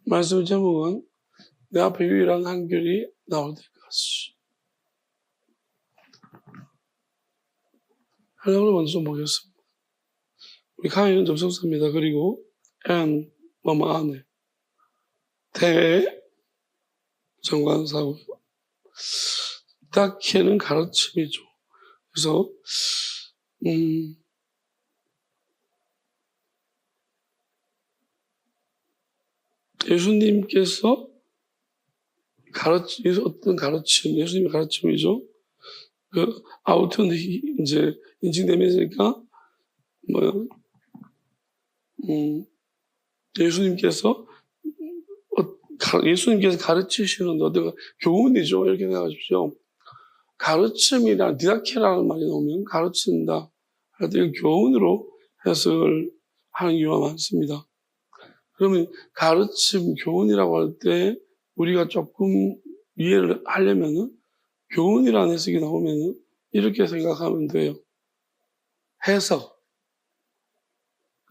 말씀 제목은 내 앞에 유일한 한결이 나올 때까지. 하나님을 먼저 좀 보겠습니다. 우리 가인은 접속사입니다. 그리고 N 뭐뭐 안에 대 정관사고요. 다케는 가르침이죠. 그래서 예수님께서 어떤 가르침, 예수님의 가르침이죠. 그 아우트는 이제 인칭되면서니까 예수님께서 가르치시는 어떤 교훈이죠. 이렇게 생각하십시오. 가르침이란 디다케라는 말이 나오면 가르친다 할 때 교훈으로 해석을 하는 경우가 많습니다. 그러면 가르침, 교훈이라고 할 때 우리가 조금 이해를 하려면은 교훈이라는 해석이 나오면은 이렇게 생각하면 돼요. 해석.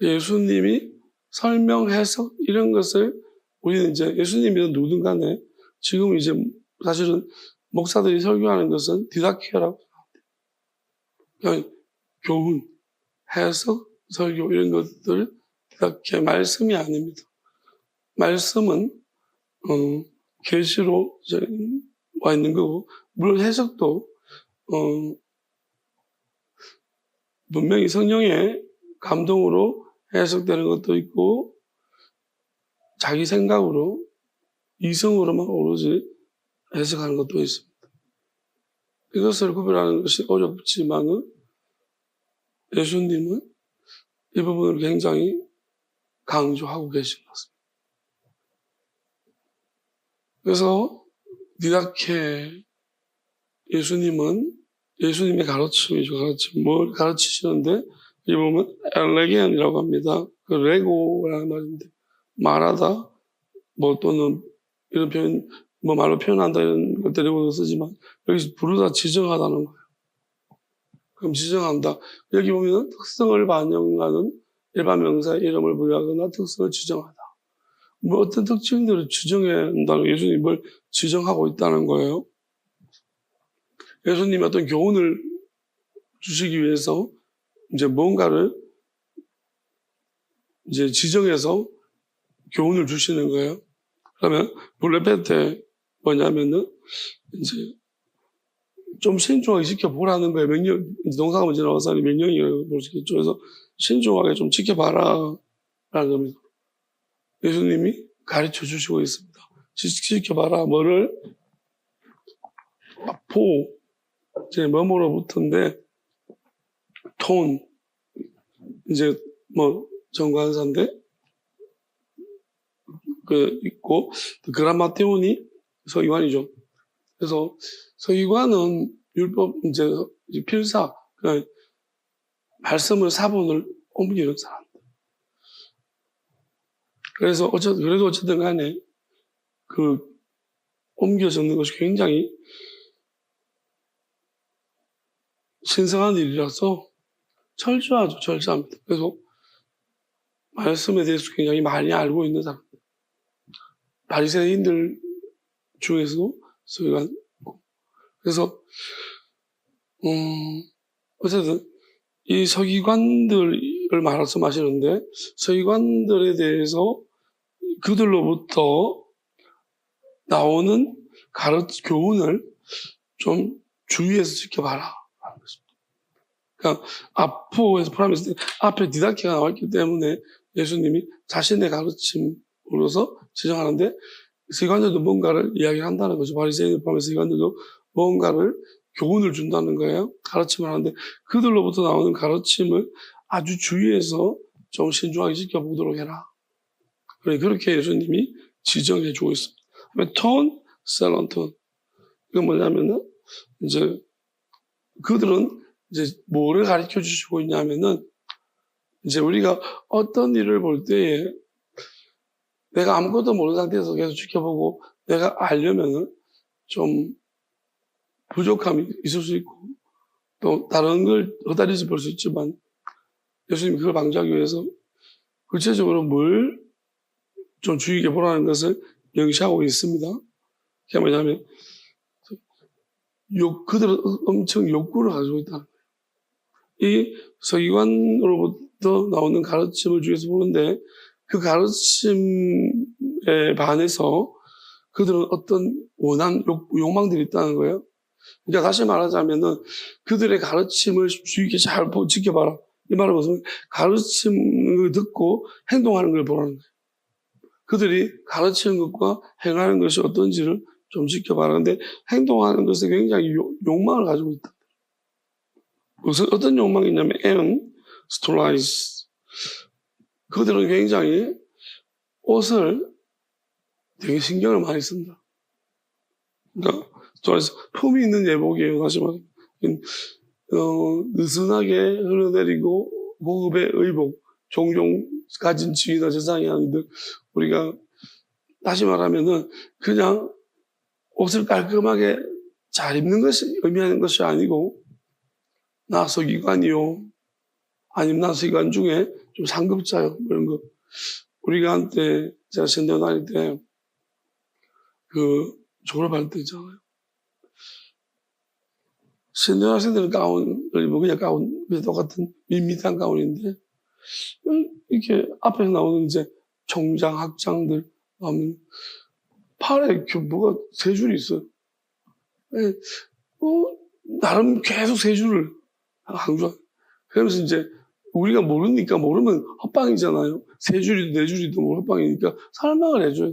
예수님이 설명, 해석 이런 것을 우리는 이제 예수님이든 누구든 간에 지금 이제 사실은 목사들이 설교하는 것은 디다케라고 합니다. 그러니까 교훈, 해석, 설교 이런 것들 디다케 말씀이 아닙니다. 말씀은 계시로 와 있는 거고 물론 해석도 분명히 성령의 감동으로 해석되는 것도 있고 자기 생각으로 이성으로만 오로지 해석하는 것도 있습니다. 이것을 구별하는 것이 어렵지만은 예수님은 이 부분을 굉장히 강조하고 계신 것 같습니다. 그래서 디다케 예수님은 예수님의 가르침이죠. 뭘 가르치시는데 이 보면 엘레게안이라고 합니다. 그 레고라는 말인데 말하다 뭐 또는 이런 표현 뭐 말로 표현한다 이런 것 데리고 쓰지만 여기서 부르다 지정하다는 거예요. 그럼 지정한다. 여기 보면 특성을 반영하는 일반 명사의 이름을 부여하거나 특성을 지정하다. 뭐 어떤 특징들을 지정한다는 예수님이 뭘 지정하고 있다는 거예요. 예수님이 어떤 교훈을 주시기 위해서 이제 뭔가를 이제 지정해서 교훈을 주시는 거예요. 그러면 블레페테 뭐냐면은 이제 좀 신중하게 지켜보라는 거예요. 명령, 동사가 먼저 나와서 명령이라고 볼 수 있겠죠. 그래서 신중하게 좀 지켜봐라 라는 겁니다. 예수님이 가르쳐 주시고 있습니다. 지켜봐라. 뭐를? 포, 이제 뭐뭐로부터인데 톤, 이제 뭐 정관사인데 그 있고 그라마테온이 서기관이죠. 그래서 서기관은 율법 이제 필사 그러니까 말씀을 사본을 옮기는 사람. 그래서 그래도 어쨌든 간에 그 옮겨 적는 것이 굉장히 신성한 일이라서 철저합니다. 그래서 말씀에 대해서 굉장히 많이 알고 있는 사람. 바리새인들 중에서도 서기관. 그래서 어쨌든 이 서기관들을 말씀하시는데 서기관들에 대해서 그들로부터 나오는 교훈을 좀 주의해서 지켜봐라. 그러니까 아포에서 프라미스 앞에 디다케가 나왔기 때문에 예수님이 자신의 가르침으로서 지정하는데 서기관들도 뭔가를 이야기한다는 거죠. 바리새인들 포함해서 서기관들도 뭔가를 교훈을 준다는 거예요. 가르침을 하는데 그들로부터 나오는 가르침을 아주 주의해서 좀 신중하게 지켜보도록 해라. 그렇게 예수님이 지정해 주고 있습니다. 톤, 셀런톤. 이건 뭐냐면은 이제 그들은 이제 뭐를 가르쳐 주시고 있냐면은 이제 우리가 어떤 일을 볼 때에 내가 아무것도 모르는 상태에서 계속 지켜보고 내가 알려면은 좀 부족함이 있을 수 있고 또 다른 걸 허다리지 볼 수 있지만 예수님이 그걸 방지하기 위해서 구체적으로 뭘 좀 주의 깊게 보라는 것을 명시하고 있습니다. 그게 뭐냐면 그들은 엄청 욕구를 가지고 있다. 이 서기관으로부터 나오는 가르침을 주위에서 보는데 그 가르침에 반해서 그들은 어떤 원한 욕망들이 있다는 거예요. 그러니까 다시 말하자면은 그들의 가르침을 주의 깊게 잘 지켜봐라. 이 말은 무슨 가르침을 듣고 행동하는 걸 보라는 거예요. 그들이 가르치는 것과 행하는 것이 어떤지를 좀 지켜봐라. 근데 행동하는 것에 굉장히 욕망을 가지고 있다. 무슨 어떤 욕망이 있냐면 스톨라이스. 그들은 굉장히 옷을 되게 신경을 많이 쓴다. 그러니까 품이 있는 예복이에요. 다시 말하면 느슨하게 흘러내리고 고급의 의복, 종종 가진 지위나 재산이 아닌데 우리가 다시 말하면은 그냥 옷을 깔끔하게 잘 입는 것이 의미하는 것이 아니고 나 서기관이요. 아니면 나 서기관 중에 좀 상급자요. 그런 거. 우리가 한때 제가 신대 다닐 때 졸업할 때 있잖아요. 신대 학생들은 가운을 입고 그냥 가운, 똑같은 밋밋한 가운인데 이렇게 앞에서 나오는 이제 총장, 학장들 하면 팔에 뭐가 세 줄이 있어요. 나름 계속 세 줄을 강조하. 그러면서 이제 우리가 모르니까 모르면 헛방이잖아요. 세 줄이도 네 줄이도 뭐 헛방이니까 설명을 해줘요.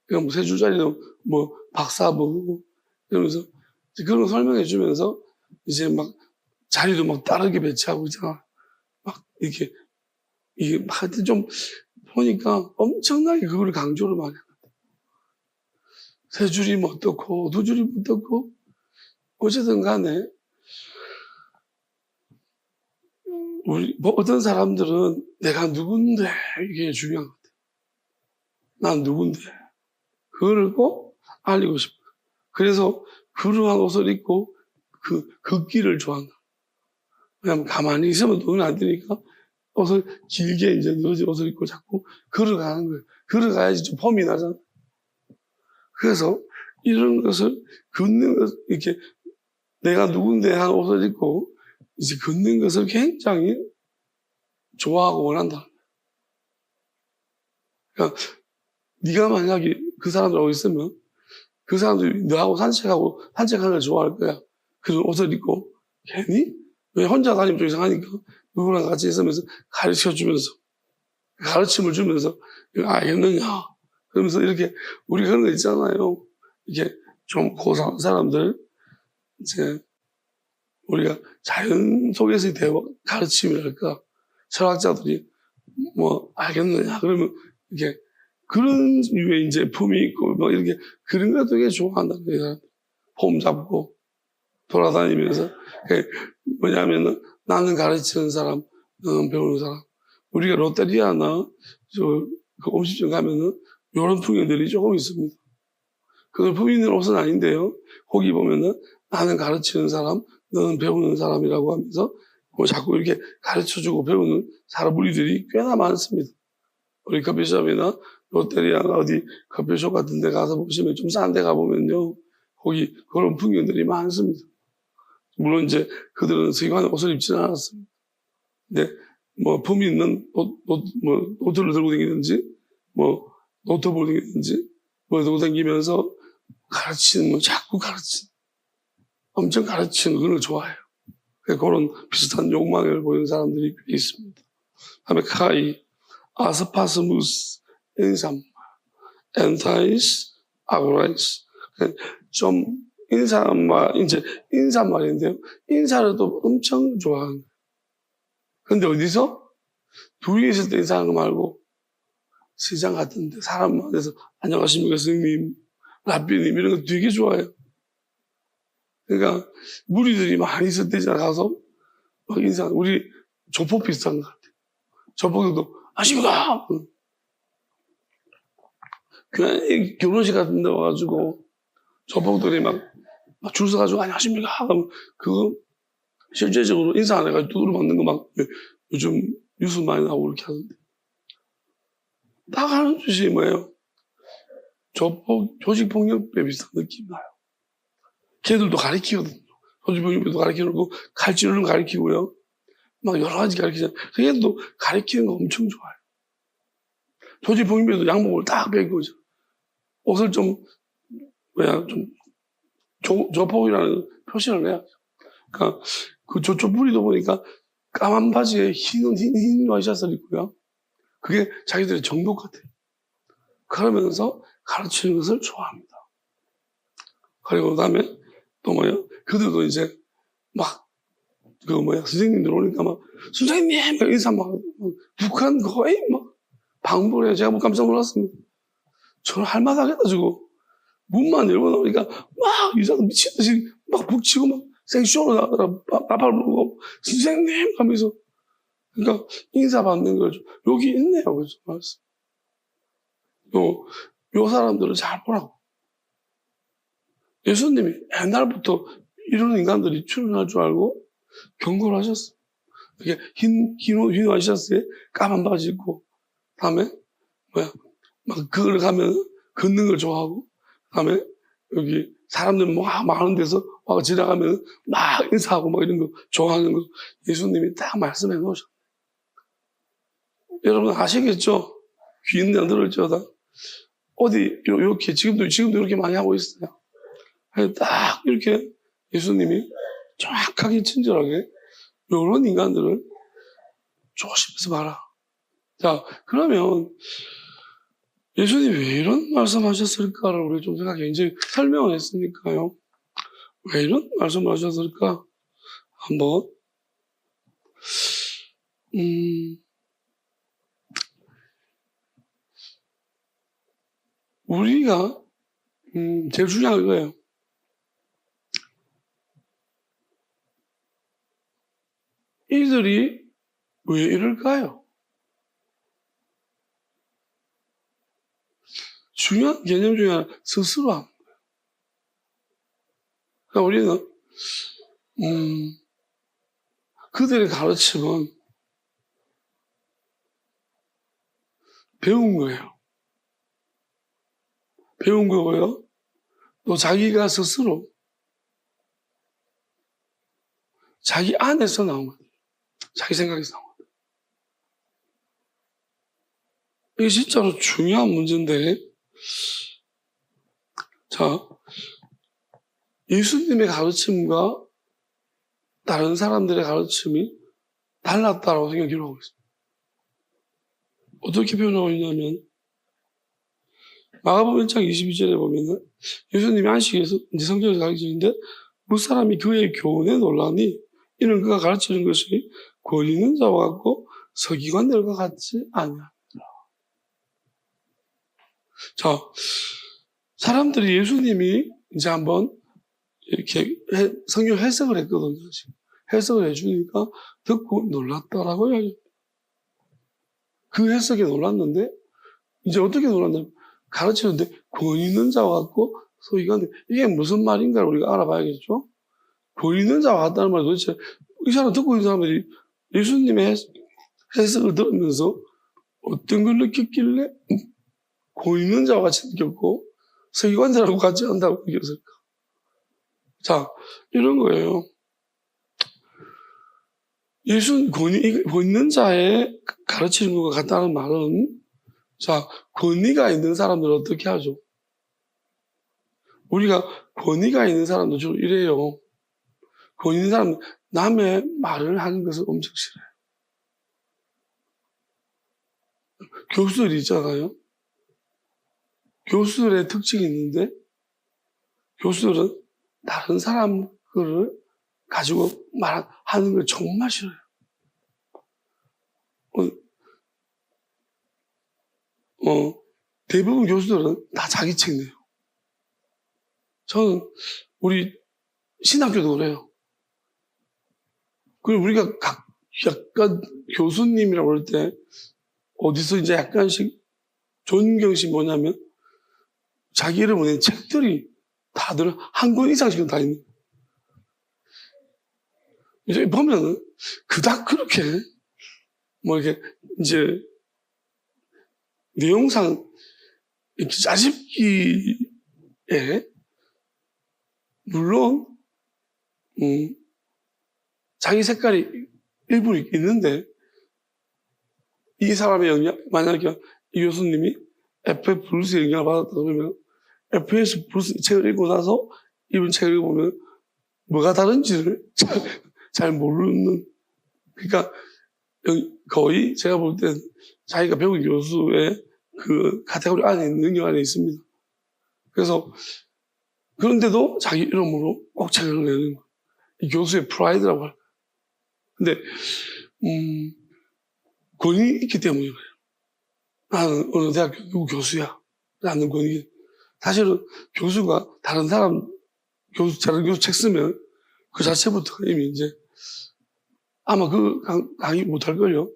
그러니까 뭐 세 줄짜리도 뭐 박사보고 이러면서 그런 거 설명해주면서 이제 막 자리도 막 다르게 배치하고 있잖아. 막 이게 하여튼 좀 보니까 엄청나게 그거를 강조를 많이 하거든. 세 줄이면 어떻고 두 줄이면 어떻고 어쨌든 간에 어떤 사람들은 내가 누군데 이게 중요한 것 같아. 난 누군데 그거를 꼭 알리고 싶어. 그래서 그러한 옷을 입고 걷기를 좋아한다. 왜냐면 가만히 있으면 돈이 안 되니까 옷을 길게 이제 늘어진 옷을 입고 자꾸 걸어가는 거예요. 걸어가야지 좀 폼이 나잖아. 그래서 이런 것을 걷는 것, 이렇게 내가 누군데 한 옷을 입고 이제 걷는 것을 굉장히 좋아하고 원한다. 그러니까 네가 만약에 그 사람들하고 있으면 그 사람들이 너하고 산책하는 걸 좋아할 거야. 그런 옷을 입고 괜히 왜 혼자 다니면 좀 이상하니까 누구랑 같이 있으면서 가르쳐주면서 가르침을 주면서 이거 알겠느냐 그러면서 이렇게 우리 그런 거 있잖아요. 이게 좀 고상한 사람들 이제 우리가 자연 속에서의 대화 가르침이랄까 철학자들이 뭐 알겠느냐 그러면 이게 그런 유의 이제 품이 있고 뭐 이렇게 그런 거 되게 좋아한다. 폼 잡고 돌아다니면서 뭐냐면은 나는 가르치는 사람, 너는 배우는 사람. 우리가 롯데리아나 그 음식점 가면은 이런 풍경들이 조금 있습니다. 그걸 품 있는 옷은 아닌데요. 거기 보면은 나는 가르치는 사람, 너는 배우는 사람이라고 하면서 뭐 자꾸 이렇게 가르쳐주고 배우는 사람 무리들이 꽤나 많습니다. 우리 커피숍이나 롯데리아나 어디 커피숍 같은 데 가서 보시면 좀 싼 데 가보면요. 거기 그런 풍경들이 많습니다. 물론 이제 그들은 서기관의 옷을 입지는 않았습니다. 근데 뭐 품 있는 노트를 들고 다니든지 뭐 노트북을 들고 다니든지 뭐 들고 다니면서 가르치는 자꾸 가르치는 엄청 가르치는 그걸 좋아해요. 그런 비슷한 욕망을 보이는 사람들이 있습니다. 다음에 카이, 아스파스무스, 인삼, 엔타이스, 아고라이스. 좀 인사말인데요. 인사를 또 엄청 좋아하는 거예요. 근데 어디서? 둘이 있을 때 인사하는 거 말고 시장 같은 데 사람 만나서 안녕하십니까 스님, 라비님 이런 거 되게 좋아해요. 그러니까 무리들이 많이 있을 때 가서 막 인사, 우리 조폭 비슷한 것 같아요. 조폭들도 아십니까? 그냥 결혼식 같은 데 와가지고 조폭들이 막 줄 서가지고 안녕하십니까? 하면 그거 실제적으로 인사 안 해가지고 두드려 맞는 거 막 요즘 뉴스 많이 나오고 이렇게 하는데 딱 하는 짓이 뭐예요? 조직폭력배 비슷한 느낌이 나요. 걔들도 가르치거든요. 조직폭력배도 가르치고, 칼질을 가르치고요. 막 여러 가지 가르치잖아요. 걔도 가르치는 거 엄청 좋아요. 조직폭력배도 양복을 딱 배우죠. 옷을 좀 조폭이라는 표시를 해야죠. 그러니까 그 조폭부리도 보니까 까만 바지에 흰 와이셔츠를 입고요. 그게 자기들의 정복 같아요. 그러면서 가르치는 것을 좋아합니다. 그리고 그다음에 또 뭐예요? 그들도 이제 선생님들 오니까 선생님! 인사 북한 거의 방불해. 제가 깜짝 놀랐습니다. 저는 할 만하겠다지고 문만 열고 나오니까 이상한 미친듯이 북치고 생쇼로 나가더라. 나팔 불고 선생님! 하면서 그러니까 인사받는 거죠. 여기 있네요. 그래서 말씀. 요 사람들을 잘 보라고. 예수님이 옛날부터 이런 인간들이 출현할 줄 알고 경고를 하셨어요. 이게 흰 와이셔츠에 까만 바지 입고, 다음에, 그걸 가면 걷는 걸 좋아하고, 다음에 여기 사람들 많은 데서 지나가면 인사하고 이런 거 좋아하는 거 예수님이 딱 말씀해 놓으셨어요. 여러분 아시겠죠? 귀 있는 안 들을지어다. 어디, 이렇게, 지금도 이렇게 많이 하고 있어요. 딱 이렇게 예수님이 정확하게 친절하게 이런 인간들을 조심해서 봐라. 자, 그러면 예수님이 왜 이런 말씀하셨을까를 우리 좀 생각해. 이제 설명을 했으니까요. 왜 이런 말씀을 하셨을까? 한번 우리가 제일 중요한 거예요. 이들이 왜 이럴까요? 중요한 개념 중에 하나, 스스로 하는 거예요. 그러니까 우리는 그들의 가르침은 배운 거예요. 배운 거고요. 또 자기가 스스로 자기 안에서 나온 거예요. 자기 생각에서 나온 거예요. 이게 진짜로 중요한 문제인데, 자, 예수님의 가르침과 다른 사람들의 가르침이 달랐다고 생각하고 있습니다. 어떻게 표현하고 있냐면, 마가복음 1장 22절에 보면은 예수님이 안식에서 이제 성경에서 가르치는데 무사람이 그의 교훈에 놀라니 이는 그가 가르치는 것이 권위 있는 자와 같고 서기관들과 같지 아니하니라. 자, 사람들이 예수님이 이제 한번 이렇게 성경 해석을 했거든요. 해석을 해주니까 듣고 놀랐다라고 이야기합니다. 그 해석에 놀랐는데 이제 어떻게 놀랐냐면 가르치는데 권위 있는 자와 같고 서기관들, 이게 무슨 말인가를 우리가 알아봐야겠죠. 권위 있는 자와 같다는 말이 도대체 이 사람 듣고 있는 사람들이 예수님의 해석을 들으면서 어떤 걸 느꼈길래 권위 있는 자와 같이 느꼈고 서기관들하고 같이 한다고 느꼈을까? 자, 이런 거예요. 권위 있는 자의 가르치는 것 같다는 말은, 자, 권위가 있는 사람들은 어떻게 하죠? 우리가 권위가 있는 사람도 주로 이래요. 권위 있는 사람은 남의 말을 하는 것을 엄청 싫어해요. 교수들이 있잖아요. 교수들의 특징이 있는데, 교수들은 다른 사람 거를 가지고 하는 걸 정말 싫어요. 대부분 교수들은 다 자기 책 내요. 저는 우리 신학교도 그래요. 그리고 우리가 약간 교수님이라고 할 때 어디서 이제 약간씩 존경심 뭐냐면 자기 이름을 낸 책들이 다들 한 권 이상씩은 다 있는. 이제 보면은 그닥 그렇게 이렇게 이제 내용상 이렇게 짜집기에 물론 자기 색깔이 일부 있는데 이 사람의 영향, 만약에 이 교수님이 FF 브루스의 영향을 받았다 그러면 FS 브루스 책을 읽고 나서 이번 책을 읽어보면 뭐가 다른지를 잘 모르는, 그러니까 거의 제가 볼 땐 자기가 배운 교수의 그 카테고리 안에 있는 능력 안에 있습니다. 그래서 그런데도 자기 이름으로 꼭 책을 내는 거예요. 이 교수의 프라이드라고 할까. 근데 권위 있기 때문에 그래요. 나는 어느 대학교 누구 교수야 라는 권위. 사실은 교수가 다른 교수 책 쓰면 그 자체부터 이미 이제 아마 그 강의 못할걸요.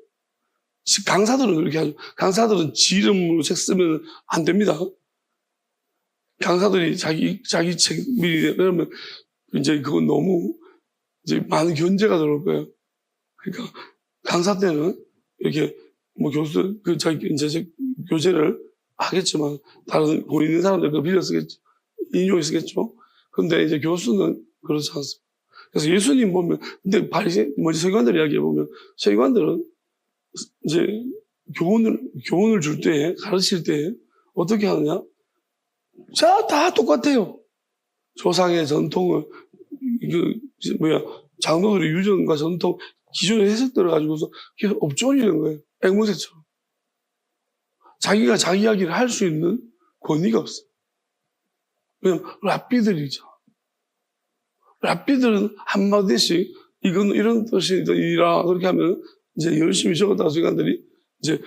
강사들은 그렇게 하죠. 강사들은 지 이름으로 책 쓰면 안 됩니다. 강사들이 자기 책 미리 그러면 이제 그건 너무 이제 많은 견제가 들어올 거예요. 그러니까 강사 때는 이렇게 뭐 교수 자기 이제 교재를 하겠지만 다른 돈 있는 사람들 그 빌려 쓰겠죠. 인용해 쓰겠죠. 근데 이제 교수는 그렇지 않습니다. 그래서 예수님 보면, 근데 서기관들 이야기해 보면, 서기관들은 이제 교훈을 줄 때, 가르칠 때, 어떻게 하느냐? 자, 다 똑같아요. 조상의 전통을, 장로들의 유전과 전통, 기존의 해석들을 가지고서 계속 엎조리는 거예요. 앵무새처럼. 자기가 자기 이야기를 할 수 있는 권위가 없어요. 왜냐면, 랍비들이죠. 랍비들은 한마디씩, 이건 이런 뜻이라, 그렇게 하면, 이제 열심히 적었다가 서기관들이, 이제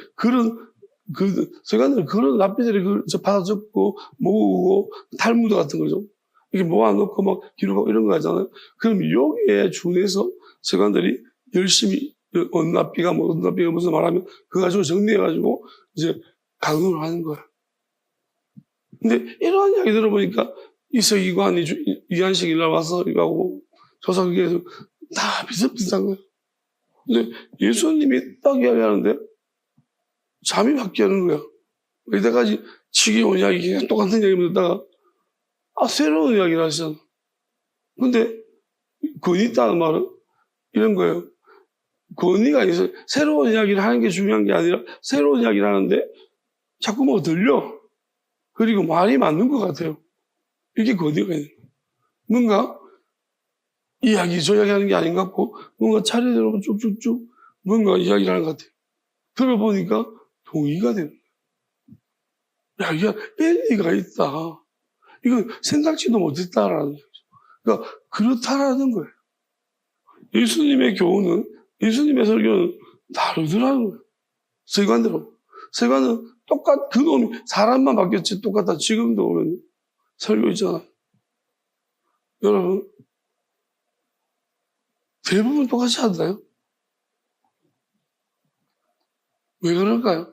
서기관들은 그런 랍비들이 받아 적고, 모으고, 탈무드 같은 거죠. 이게 모아놓고 막 기록하고 이런 거 하잖아요. 그럼 여기에 준해서 서기관들이 열심히, 어느 랍비가 무슨 말하면, 그거 가지고 정리해가지고, 이제 강론을 하는 거야. 근데 이러한 이야기 들어보니까, 이 서기관이 이한식 일날 와서 이거하고 조사기에서 다 비슷비슷한 거예요. 근데 예수님이 딱 이야기하는데 잠이 바뀌는 거야. 이때까지 치기온 이야기, 똑같은 이야기만 듣다가 새로운 이야기를 하시잖아. 근데 권위 있다는 말은 이런 거예요. 권위가 있어요. 새로운 이야기를 하는 게 중요한 게 아니라 새로운 이야기를 하는데 자꾸 뭐 들려. 그리고 말이 맞는 것 같아요. 이게 권위가 있는 거예요. 뭔가 저 이야기 하는 게 아닌 것 같고 뭔가 차례대로 쭉쭉쭉 뭔가 이야기를 하는 것 같아요. 들어보니까 동의가 되는 거예요. 야, 이게 일리가 있다. 이건 생각지도 못했다라는 거죠. 그러니까 그렇다라는 거예요. 예수님의 교훈은, 예수님의 설교는 다르더라는 거예요. 서기관은 그놈이 사람만 바뀌었지 똑같다. 지금도 오면 설교 있잖아요. 여러분, 대부분 똑같이 하나요? 왜 그럴까요?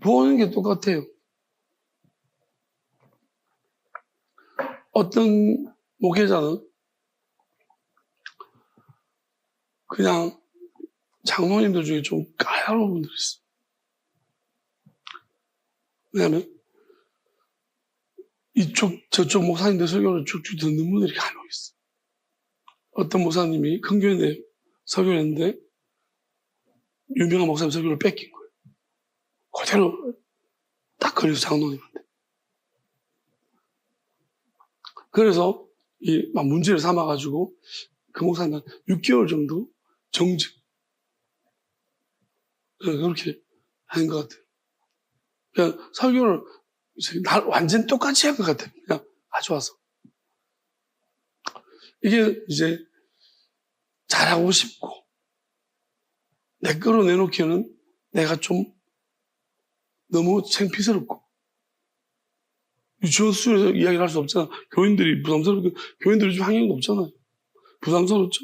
보는 게 똑같아요. 어떤 목회자는 그냥 장로님들 중에 좀 까다로운 분들이 있어요. 왜냐하면 저쪽 목사님들 설교를 쭉쭉 듣는 분들이 간혹 있어요. 어떤 목사님이 큰 교회인데 설교를 했는데 유명한 목사님 설교를 뺏긴 거예요. 그대로 딱 걸려서 장로님한테. 그래서 막 문제를 삼아가지고 그 목사님은 6개월 정도 정직. 그렇게 하는 것 같아요. 그냥 설교를 완전 똑같이 할 것 같아요. 그냥 가져와서. 이게 이제 잘하고 싶고 내 거로 내놓기에는 내가 좀 너무 창피스럽고 유치원 수준에서 이야기를 할 수 없잖아. 교인들이 부담스럽고 교인들이 좀 학력도 없잖아요. 부담스럽죠.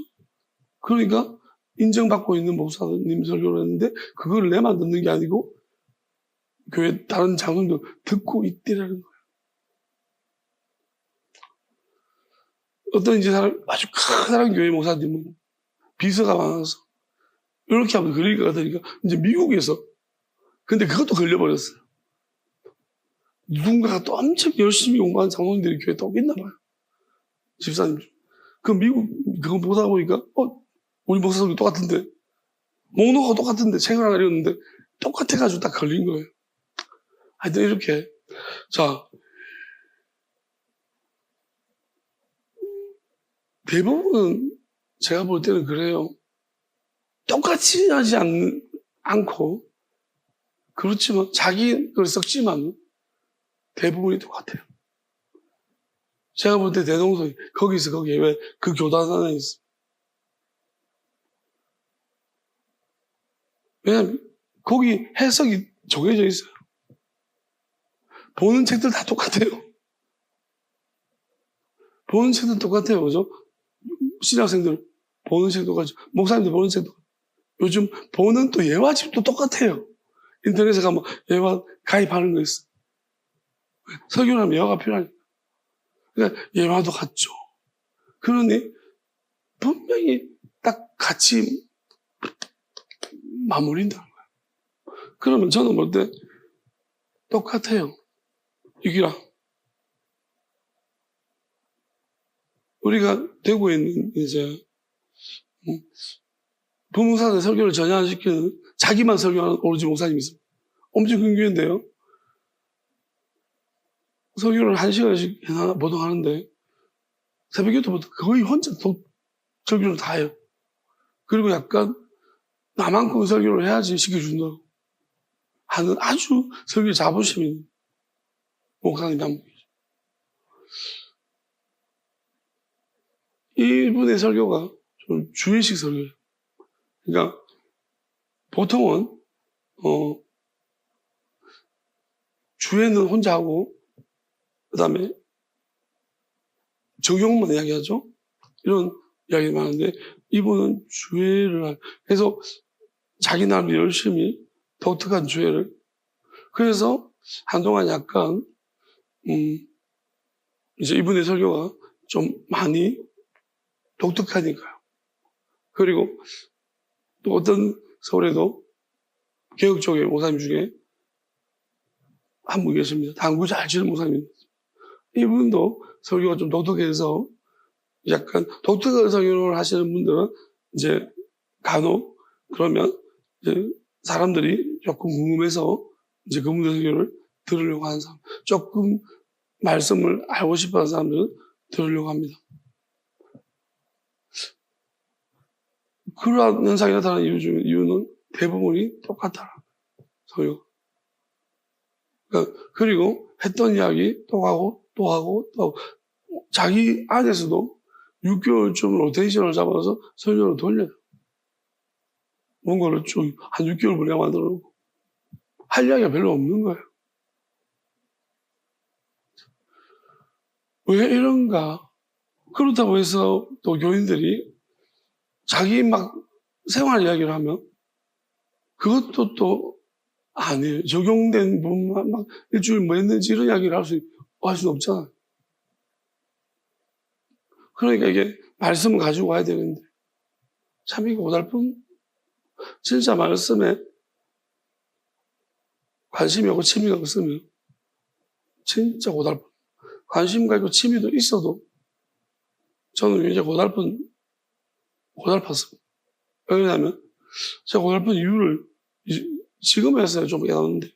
그러니까 인정받고 있는 목사님 설교를 했는데 그걸 내만 듣는 게 아니고 교회 다른 장로님도 듣고 있더라는 거예요. 어떤 이제 아주 커다란 교회 목사님은 비서가 많아서 이렇게 하면 그러니까 이제 미국에서 근데 그것도 걸려버렸어요. 누군가가 또 엄청 열심히 공부하는 장로님들이 교회에 또 있나 봐요. 집사님. 그 미국 그거 보다 보니까 우리 목사 설교 똑같은데 목록하고 똑같은데 책을 하나 읽었는데 똑같아가지고 딱 걸린 거예요. 하여튼 이렇게 자 대부분은 제가 볼 때는 그래요. 똑같이 하지 않고 그렇지만 자기 걸 썩지만 대부분이 똑같아요. 제가 볼 때 대동소이 거기서 거기에 왜 그 교단 안에 있어. 왜냐면 거기 해석이 정해져 있어요. 보는 책들 다 똑같아요. 보는 책들 똑같아요. 그죠? 신학생들 보는 책도 똑같죠. 목사님들 보는 책도 요즘 보는 또 예화집도 똑같아요. 인터넷에 가면 예화 가입하는 거 있어. 설교를 하면 예화가 필요하니까. 그러니까 예화도 같죠. 그러니 분명히 딱 같이 맞물린다는 거예요. 그러면 저는 볼 때 똑같아요. 이기라. 우리가 대구에 있는 이제 부흥사들 설교를 전혀 안 시키는 자기만 설교하는 오로지 목사님이 있습니다. 엄청 큰 교회인데요. 설교를 1시간씩 보통 하는데 새벽기도부터 거의 혼자 설교를 다 해요. 그리고 약간 나만큼 설교를 해야지 시켜준다고 하는 아주 설교 자부심 있는 목사님이 한 분 계시죠. 이분의 설교가 좀 주의식 설교예요. 그러니까 보통은 주에는 혼자 하고 그 다음에 적용만 이야기하죠. 이런 이야기 많은데 이분은 주회를 그래서 자기 나름대로 열심히 독특한 주회를 그래서 한동안 약간 이제 이분의 설교가 좀 많이 독특하니까요. 그리고 또 어떤 서울에도 개혁 쪽의 목사님 중에 한 분 계십니다. 당구 잘 치는 목사님입니다. 이분도 설교가 좀 독특해서 약간 독특한 설교를 하시는 분들은 이제 간혹 그러면 이제 사람들이 조금 궁금해서 이제 그분의 설교를 들으려고 하는 사람, 조금 말씀을 알고 싶어 하는 사람들은 들으려고 합니다. 그러한 현상이 나타나는 이유는 대부분이 똑같더라. 설교. 그리고 했던 이야기 또 하고 또 하고 또 하고 자기 안에서도 6개월쯤 로테이션을 잡아서 설교를 돌려요. 뭔가를 쭉 한 6개월 분량 만들어 놓고 할 이야기가 별로 없는 거예요. 왜 이런가? 그렇다고 해서 또 교인들이 자기 막 생활 이야기를 하면 그것도 또 아니에요. 적용된 부분만 막 일주일 뭐 했는지 이런 이야기를 할 수는 없잖아요. 그러니까 이게 말씀을 가지고 와야 되는데 참 이거 고달픈 진짜 말씀에 관심이 없고 취미가 없으면 진짜 고달픈 관심과 있고 취미도 있어도 저는 굉장히 고달팠습니다. 왜냐하면 제가 고달픈 이유를 지금에서야 좀 깨닫는데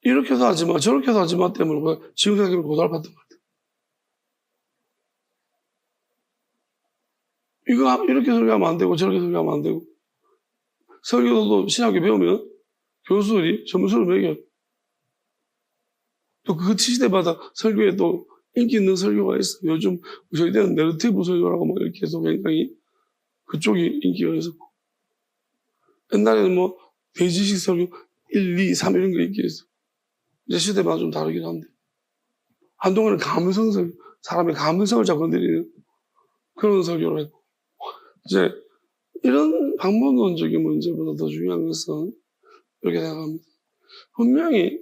이렇게도 하지 마 저렇게도 하지 마 때문에 지금 생각해보면 고달팠던 것 같아요. 이거 이렇게 설교하면 안 되고 저렇게 설교하면 안 되고 설교도 신학교 배우면 교수들이 점수를 매겨요. 또 그 시대마다 설교에 또 인기 있는 설교가 있어요. 요즘 저희 때는 내러티브 설교라고 막 이렇게 해서 굉장히 그쪽이 인기가 있었고 옛날에는 뭐 대지식 설교 1, 2, 3 이런 게 인기 있어요. 이제 시대마다 좀 다르긴 한데 한동안은 감성 설교 사람의 감성을 잡고 건드리는 그런 설교를 했고 이제 이런 방법론적인 문제보다 더 중요한 것은 이렇게 생각합니다. 분명히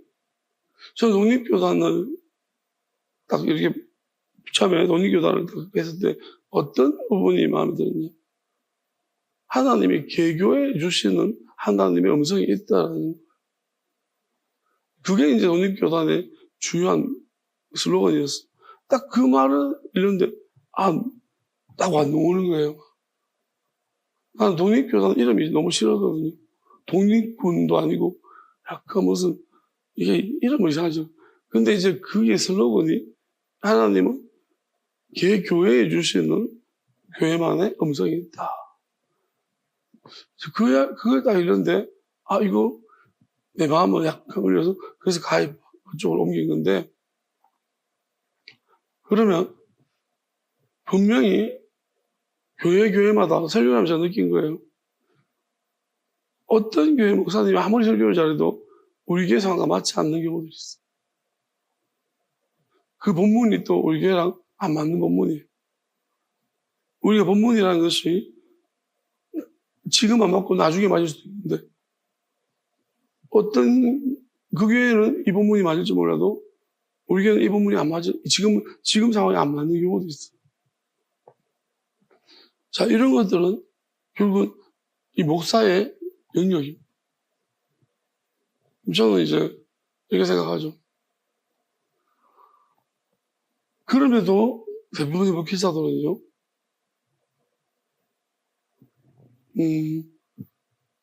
저 독립교단을 딱 이렇게 처음에 독립교단을 딱 했을 때 어떤 부분이 마음에 들었냐. 하나님이 개교해 주시는 하나님의 음성이 있다는, 그게 이제 독립교단의 중요한 슬로건이었어. 딱 그 말을 읽는데, 딱 와놓는 거예요. 나는 독립교단 이름이 너무 싫었거든요. 독립군도 아니고, 약간 무슨, 이게 이름은 이상하죠. 근데 이제 그게 슬로건이, 하나님은 교회에 주시는 교회만의 음성이 있다. 그걸 딱 읽는데, 이거 내 마음을 약간 올려서, 그래서 가입 그쪽으로 옮긴 건데, 그러면 분명히 교회마다 설교하면서 느낀 거예요. 어떤 교회 목사님이 아무리 설교를 잘해도 우리 교회 상황과 맞지 않는 경우도 있어요. 그 본문이 또 우리 교회랑 안 맞는 본문이에요. 우리가 본문이라는 것이 지금 안 맞고 나중에 맞을 수도 있는데, 어떤 그 교회는 이 본문이 맞을지 몰라도 우리 교회는 이 본문이 안 맞을, 지금 상황이 안 맞는 경우도 있어요. 자, 이런 것들은 결국은 이 목사의 영역입니다. 저는 이제 이렇게 생각하죠. 그럼에도 대부분의 목회자들은요,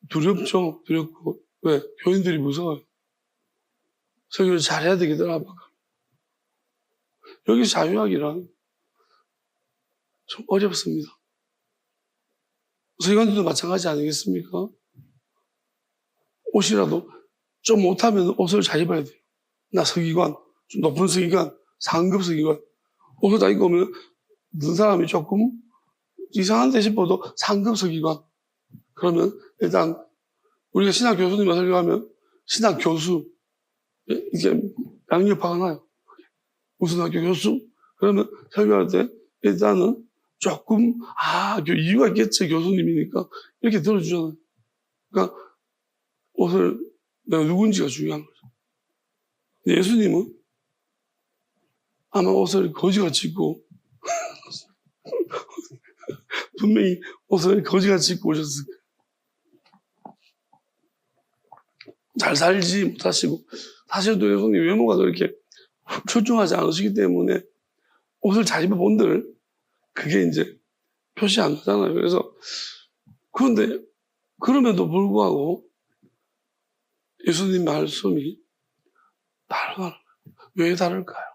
두렵죠. 두렵고. 왜? 교인들이 무서워요. 설교를 잘해야 되겠더라. 여기 자유하기란 좀 어렵습니다. 서기관들도 마찬가지 아니겠습니까? 옷이라도 좀 못하면 옷을 잘 입어야 돼요. 나 서기관, 좀 높은 서기관, 상급 서기관. 옷을 다 입고 오면 는 사람이 조금 이상한데 싶어도 상급 서기관. 그러면 일단 우리가 신학 교수님을 설교하면 신학 교수, 이게 양옆파가 나요. 무슨 학교 교수? 그러면 설교할 때 일단은 조금, 이유가 있겠지, 교수님이니까. 이렇게 들어주잖아요. 그러니까 옷을 내가 누군지가 중요한 거죠. 예수님은 아마 옷을 거지같이 입고, 분명히 옷을 거지같이 입고 오셨을 거예요. 잘 살지 못하시고, 사실 또 예수님 외모가 그렇게 출중하지 않으시기 때문에 옷을 잘 입어본들, 그게 이제 표시 안 나잖아요. 그래서, 그런데, 그럼에도 불구하고 예수님 말씀이 다르다. 왜 다를까요?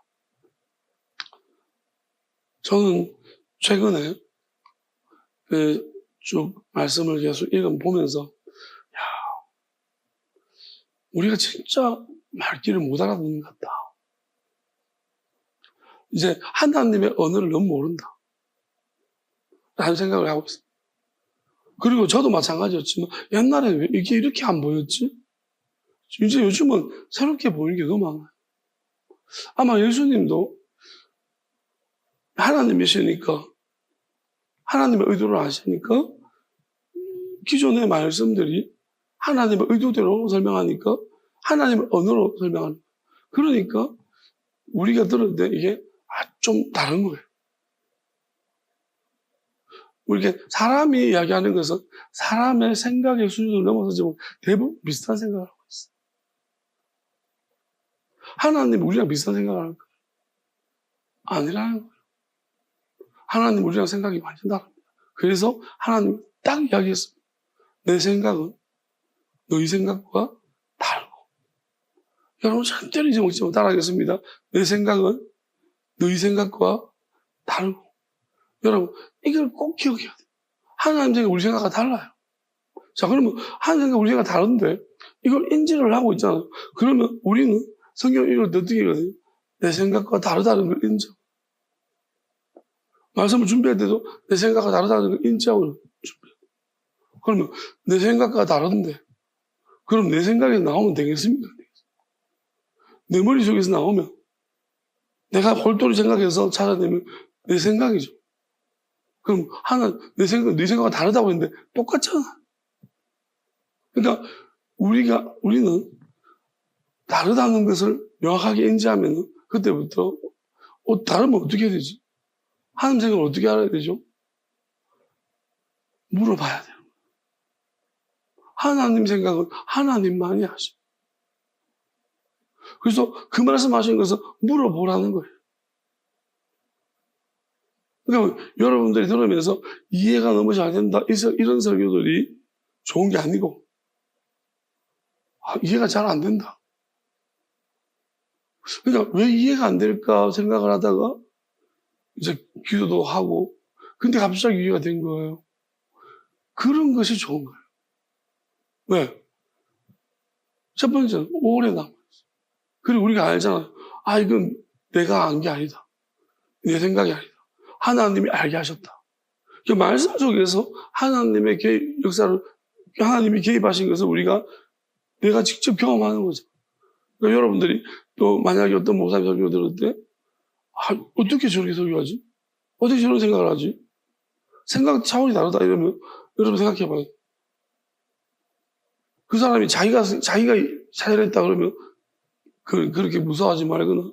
저는 최근에 쭉 말씀을 계속 읽어보면서, 우리가 진짜 말귀를 못 알아듣는 것 같다. 이제 하나님의 언어를 너무 모른다. 라는 생각을 하고 있어요. 그리고 저도 마찬가지였지만 옛날에 왜 이게 이렇게 안 보였지? 이제 요즘은 새롭게 보이는 게 너무 많아요. 아마 예수님도 하나님이시니까, 하나님의 의도를 아시니까 기존의 말씀들이 하나님의 의도대로 설명하니까 하나님의 언어로 설명하는 거예요. 그러니까 우리가 들었는데 이게 좀 다른 거예요. 우리가 사람이 이야기하는 것은 사람의 생각의 수준을 넘어서지 대부분 비슷한 생각을 하고 있어요. 하나님 우리랑 비슷한 생각을 할까요? 아니라는 거예요. 하나님 우리랑 생각이 완전 다릅니다. 그래서 하나님 딱 이야기했습니다. 내 생각은 너희 생각과 다르고. 여러분 절대로 잊어먹지 못하겠습니다. 내 생각은 너희 생각과 다르고. 여러분 이걸 꼭 기억해야 돼요. 하나님 생각 우리 생각과 달라요. 자, 그러면 하나님 생각 우리 생각 다른데 이걸 인지를 하고 있잖아요. 그러면 우리는 성경 이걸 어떻게 해거든요. 내 생각과 다르다는 걸 인정. 말씀을 준비할 때도 내 생각과 다르다는 걸 인지하고 준비해요. 그러면 내 생각과 다른데 그럼 내 생각이 나오면 되겠습니까? 내 머릿속에서 나오면 내가 홀똘히 생각해서 찾아내면 내 생각이죠. 그럼 내 생각과 다르다고 했는데 똑같잖아. 그러니까 우리는 다르다는 것을 명확하게 인지하면 그때부터 다르면 어떻게 해야 되지? 하나님 생각을 어떻게 알아야 되죠? 물어봐야 돼요. 하나님 생각은 하나님만이 하셔. 그래서 그 말씀하신 것은 물어보라는 거예요. 그러니까 여러분들이 들으면서 이해가 너무 잘 된다. 이런 설교들이 좋은 게 아니고, 이해가 잘 안 된다. 그러니까 왜 이해가 안 될까 생각을 하다가 이제 기도도 하고, 근데 갑자기 이해가 된 거예요. 그런 것이 좋은 거예요. 왜? 첫 번째는 오래 남았어. 그리고 우리가 알잖아요. 이건 내가 안 게 아니다. 내 생각이 아니다. 하나님이 알게 하셨다. 그 말씀 속에서 하나님의 역사를, 하나님이 개입하신 것을 내가 직접 경험하는 거죠. 그러니까 여러분들이 또 만약에 어떤 목사님 설교 들을 때, 어떻게 저렇게 설교하지? 어떻게 저런 생각을 하지? 생각 차원이 다르다 이러면 여러분 생각해봐요. 그 사람이 자기가 잘했다 그러면 그렇게 무서워하지 말거나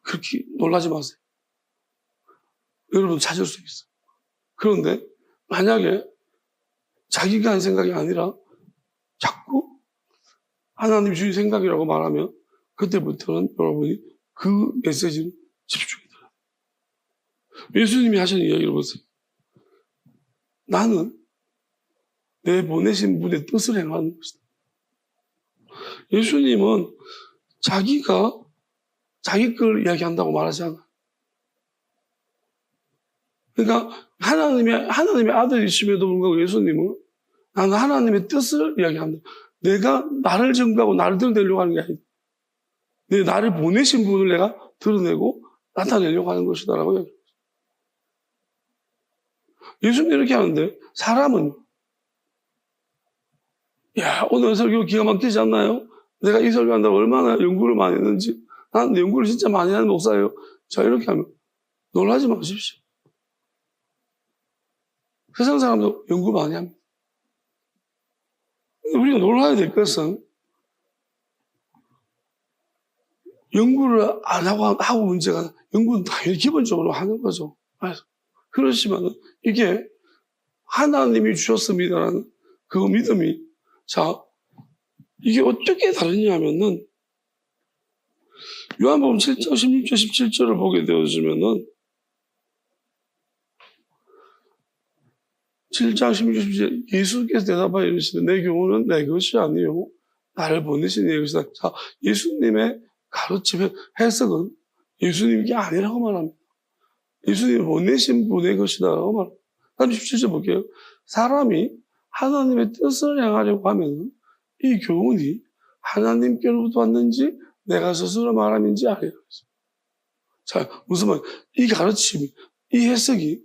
그렇게 놀라지 마세요. 여러분 찾을 수 있어요. 그런데 만약에 자기가 한 생각이 아니라 자꾸 하나님 주신 생각이라고 말하면 그때부터는 여러분이 그 메시지를 집중해 들어요. 예수님이 하신 이야기를 보세요. 나는 내 보내신 분의 뜻을 행하는 것이다. 예수님은 자기가 자기 걸 이야기한다고 말하지 않아요. 그러니까 하나님의 아들이심에도 불구하고 예수님은 나는 하나님의 뜻을 이야기한다. 내가 나를 증거하고 나를 드러내려고 하는 게 아니다. 나를 보내신 분을 내가 드러내고 나타내려고 하는 것이다라고 이야기합니다. 예수님 이렇게 하는데 사람은 오늘 설교 기가 막히지 않나요? 내가 이 설교한다고 얼마나 연구를 많이 했는지 난 연구를 진짜 많이 하는 목사예요. 자 이렇게 하면 놀라지 마십시오. 세상 사람도 연구 많이 합니다. 우리가 놀라야 될 것은 연구를 안 하고 문제가 연구는 당연히 기본적으로 하는 거죠. 그렇지만 이게 하나님이 주셨습니다라는 그 믿음이 이게 어떻게 다르냐 하면은 요한복음 7장 16절 17절을 보게 되어지면은 7장 16절 17절 예수께서 대답하여 이르시되 내 교훈은 내 것이 아니요 나를 보내신 이의 것이다. 예수님의 가르침의 해석은 예수님이 아니라고 말합니다. 예수님이 보내신 분의 것이다라고 말합니다. 37절 볼게요. 사람이 하나님의 뜻을 행하려고 하면 이 교훈이 하나님께로부터 왔는지 내가 스스로 말함인지 알아야 자, 무슨 말? 이 가르침이, 이 해석이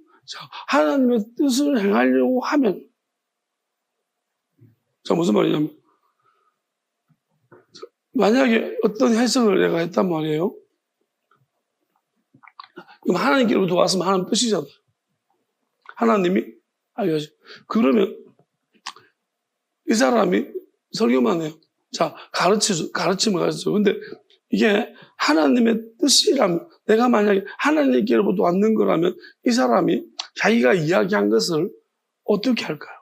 하나님의 뜻을 행하려고 하면 무슨 말이냐면 만약에 어떤 해석을 내가 했단 말이에요. 그럼 하나님께로부터 왔으면 하나님 뜻이잖아요. 하나님이 알려줘. 그러면 이 사람이 설교만 해요. 가르침을 가르쳐. 근데 이게 하나님의 뜻이라면, 내가 만약에 하나님께로부터 왔는 거라면 이 사람이 자기가 이야기한 것을 어떻게 할까요?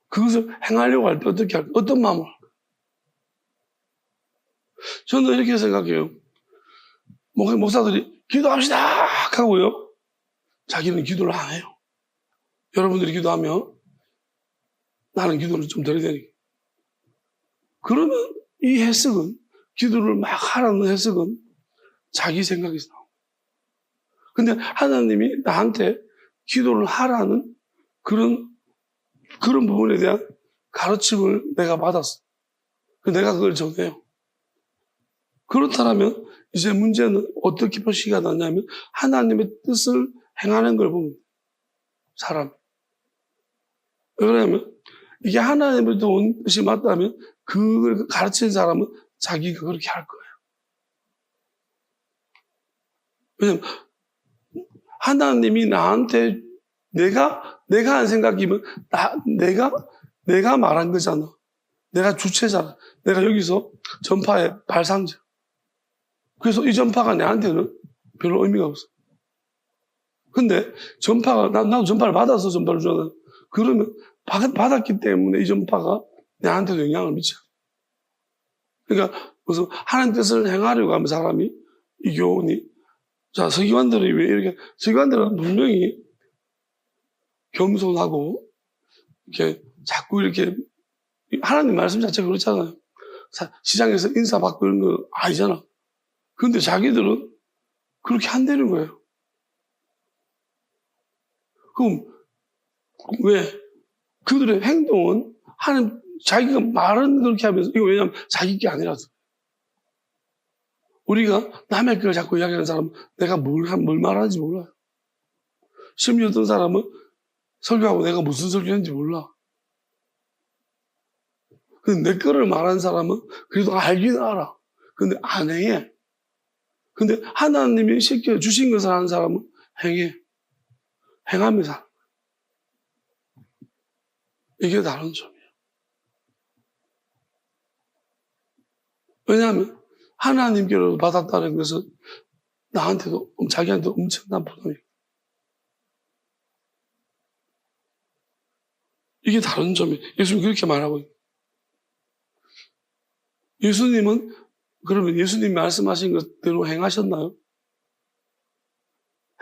그것을 행하려고 할 때 어떻게 할까요? 어떤 마음을 할까요? 저는 이렇게 생각해요. 목사들이 기도합시다 하고요. 자기는 기도를 안 해요. 여러분들이 기도하면 나는 기도를 좀 덜 해야 되니까. 그러면 이 해석은, 기도를 막 하라는 해석은 자기 생각에서 나옵니다. 근데 하나님이 나한테 기도를 하라는 그런 부분에 대한 가르침을 내가 받았어. 내가 그걸 전해요. 그렇다면 이제 문제는 어떻게 표시가 나냐면 하나님의 뜻을 행하는 걸 보면 사람. 왜 그러냐면 이게 하나님으로부터 온 뜻이 맞다면 그걸 가르치는 사람은 자기가 그렇게 할 거예요. 왜냐면 하나님이 나한테 내가 한 생각이면 내가 말한 거잖아. 내가 주체잖아. 내가 여기서 전파의 발상자. 그래서 이 전파가 내한테는 별로 의미가 없어. 근데 전파가 나도 전파를 받아서 전파를 주잖아. 그러면 받았기 때문에 이 전파가 내한테도 영향을 미쳐. 그러니까 무슨 하나님 뜻을 행하려고 하면 사람이, 이 교훈이, 자, 서기관들이 왜 이렇게, 서기관들은 분명히 겸손하고, 이렇게 자꾸 이렇게, 하나님 말씀 자체가 그렇잖아요. 시장에서 인사받고 이런 거 아니잖아. 그런데 자기들은 그렇게 한다는 거예요. 그럼, 왜? 그들의 행동은 하나님, 자기가 말은 그렇게 하면서, 이거 왜냐면 자기 게 아니라서. 우리가 남의 걸 자꾸 이야기하는 사람은 내가 뭘 말하는지 몰라요. 심지어 어떤 사람은 설교하고 내가 무슨 설교했는지 몰라. 근데 내 거를 말하는 사람은 그래도 알긴 알아. 근데 안 행해. 근데 하나님이 시켜주신 것을 하는 사람은 행해. 행하면서 하는 거야. 이게 다른 점이에요. 왜냐하면 하나님께로 받았다는 것은 나한테도, 자기한테도 엄청난 부담이에요. 이게 다른 점이에요. 예수님 그렇게 말하고 있어요. 예수님은 그러면 예수님이 말씀하신 것대로 행하셨나요?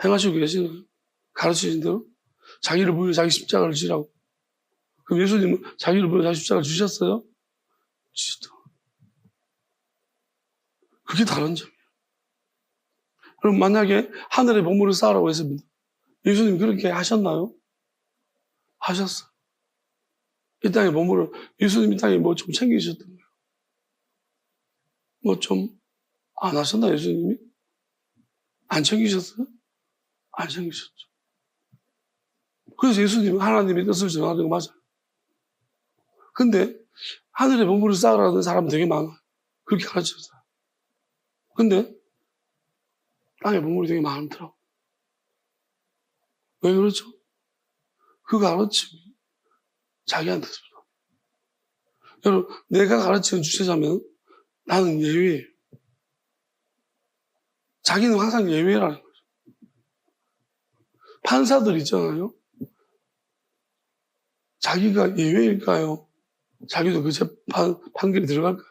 행하시고 계시나요? 가르치신 대로? 자기를 부여 자기 십자가를 지라고. 그럼 예수님은 자기를 부여 자기 십자가를 주셨어요? 주셨다. 그게 다른 점이에요. 그럼 만약에 하늘의 보물을 쌓으라고 했습니다. 예수님 그렇게 하셨나요? 하셨어요. 이 땅의 보물을, 예수님 이 땅에 뭐 좀 챙기셨던 거예요. 뭐 좀 안 하셨나, 예수님이? 안 챙기셨어요? 안 챙기셨죠. 그래서 예수님은 하나님의 뜻을 전하는 거 맞아요. 근데 하늘의 보물을 쌓으라는 사람은 되게 많아요. 그렇게 가르쳤어요. 근데 땅의 보물이 되게 많더라고요. 왜 그렇죠? 그 가르침이 자기한테 들어. 여러분, 내가 가르치는 주체자면 나는 예외예요. 자기는 항상 예외라는 거죠. 판사들 있잖아요. 자기가 예외일까요? 자기도 그 판결에 들어갈까요?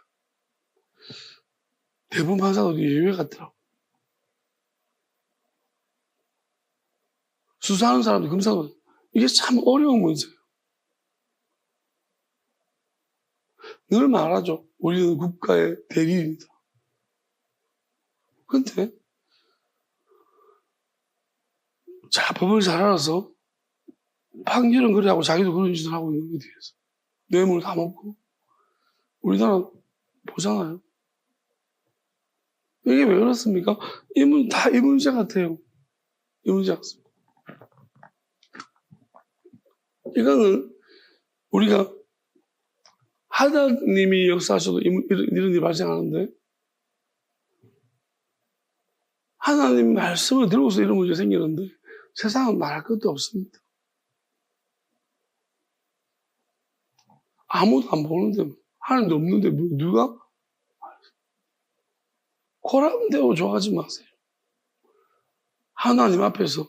대부분 판사들이 예외 같더라고요. 수사하는 사람도 검사도 이게 참 어려운 문제예요. 늘 말하죠. 우리는 국가의 대리입니다. 근데 자, 법을 잘 알아서 판결은 그래 하고 자기도 그런 짓을 하고 있는 게 뒤에서 뇌물 다 먹고 우리나라 보잖아요. 이게 왜 그렇습니까? 다 이 문제 같아요. 이 문제 같습니다. 이거는 우리가 하나님이 역사하셔도 이런 일이 발생하는데 하나님 말씀을 들고서 이런 문제가 생기는데 세상은 말할 것도 없습니다. 아무도 안 보는데 하나님도 없는데 누가? 코람대고 좋아하지 마세요. 하나님 앞에서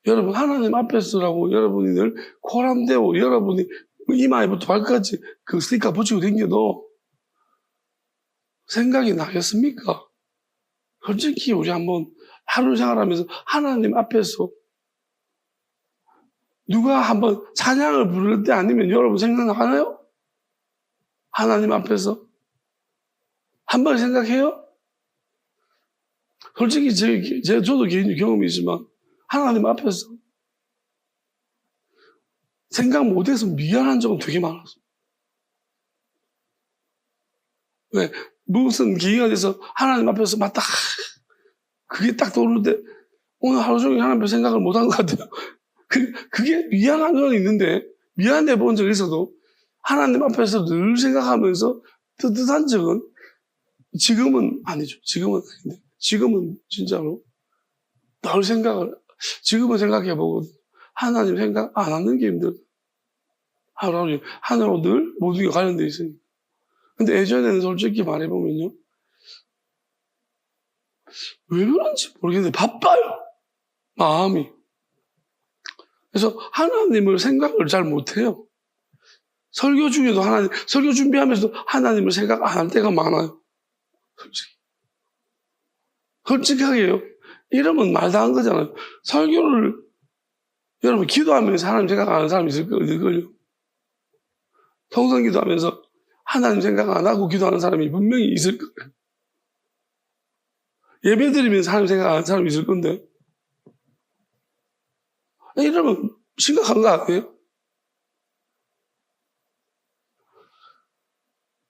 여러분 하나님 앞에서라고 여러분이 늘 코람대고 여러분이 이마에부터 발끝까지 그 스티커 붙이고 다녀도 생각이 나겠습니까? 솔직히 우리 한번 하루 생활하면서 하나님 앞에서 누가 한번 찬양을 부를 때 아니면 여러분 생각나나요? 하나님 앞에서 한 번 생각해요? 솔직히 저도 개인 경험이지만 하나님 앞에서 생각 못해서 미안한 적은 되게 많았어요. 왜? 무슨 기회가 돼서 하나님 앞에서 맞다. 그게 딱 떠오르는데 오늘 하루 종일 하나님 앞에 생각을 못한 것 같아요. 그게 미안한 건 있는데 미안해 본 적이 있어도 하나님 앞에서 늘 생각하면서 뜨뜻한 적은 지금은 아니죠. 지금은 아닌데 지금은 진짜로 늘 지금은 생각해보고 하나님 생각 안 하는 게 힘들어요. 하나님하고 늘 모든 게 관련되어 있으니까. 근데 예전에는 솔직히 말해보면요. 왜 그런지 모르겠는데 바빠요. 마음이. 그래서 하나님을 생각을 잘 못해요. 설교 중에도 설교 준비하면서도 하나님을 생각 안 할 때가 많아요. 솔직하게요. 이러면 말 다 한 거잖아요. 설교를, 여러분, 기도하면서 하나님 생각 안 하는 사람이 있을걸요? 통성 기도하면서 하나님 생각 안 하고 기도하는 사람이 분명히 있을 거예요. 예배 드리면서 하나님 생각 안 하는 사람이 있을 건데. 이러면 심각한 거 아니에요?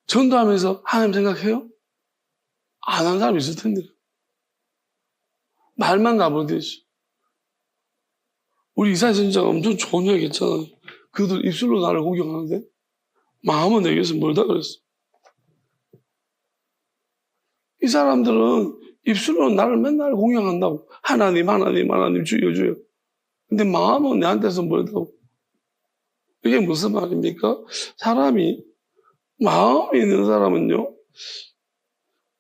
전도하면서 하나님 생각해요? 안 하는 사람이 있을 텐데. 말만 나버리듯이. 우리 이사야 선지자가 엄청 좋은 얘기 했잖아요. 그들 입술로 나를 공경하는데 마음은 내게서 멀다 그랬어. 이 사람들은 입술로 나를 맨날 공경한다고. 하나님, 하나님, 하나님, 주여, 주여. 근데 마음은 내한테서 멀다고. 이게 무슨 말입니까? 사람이, 마음이 있는 사람은요,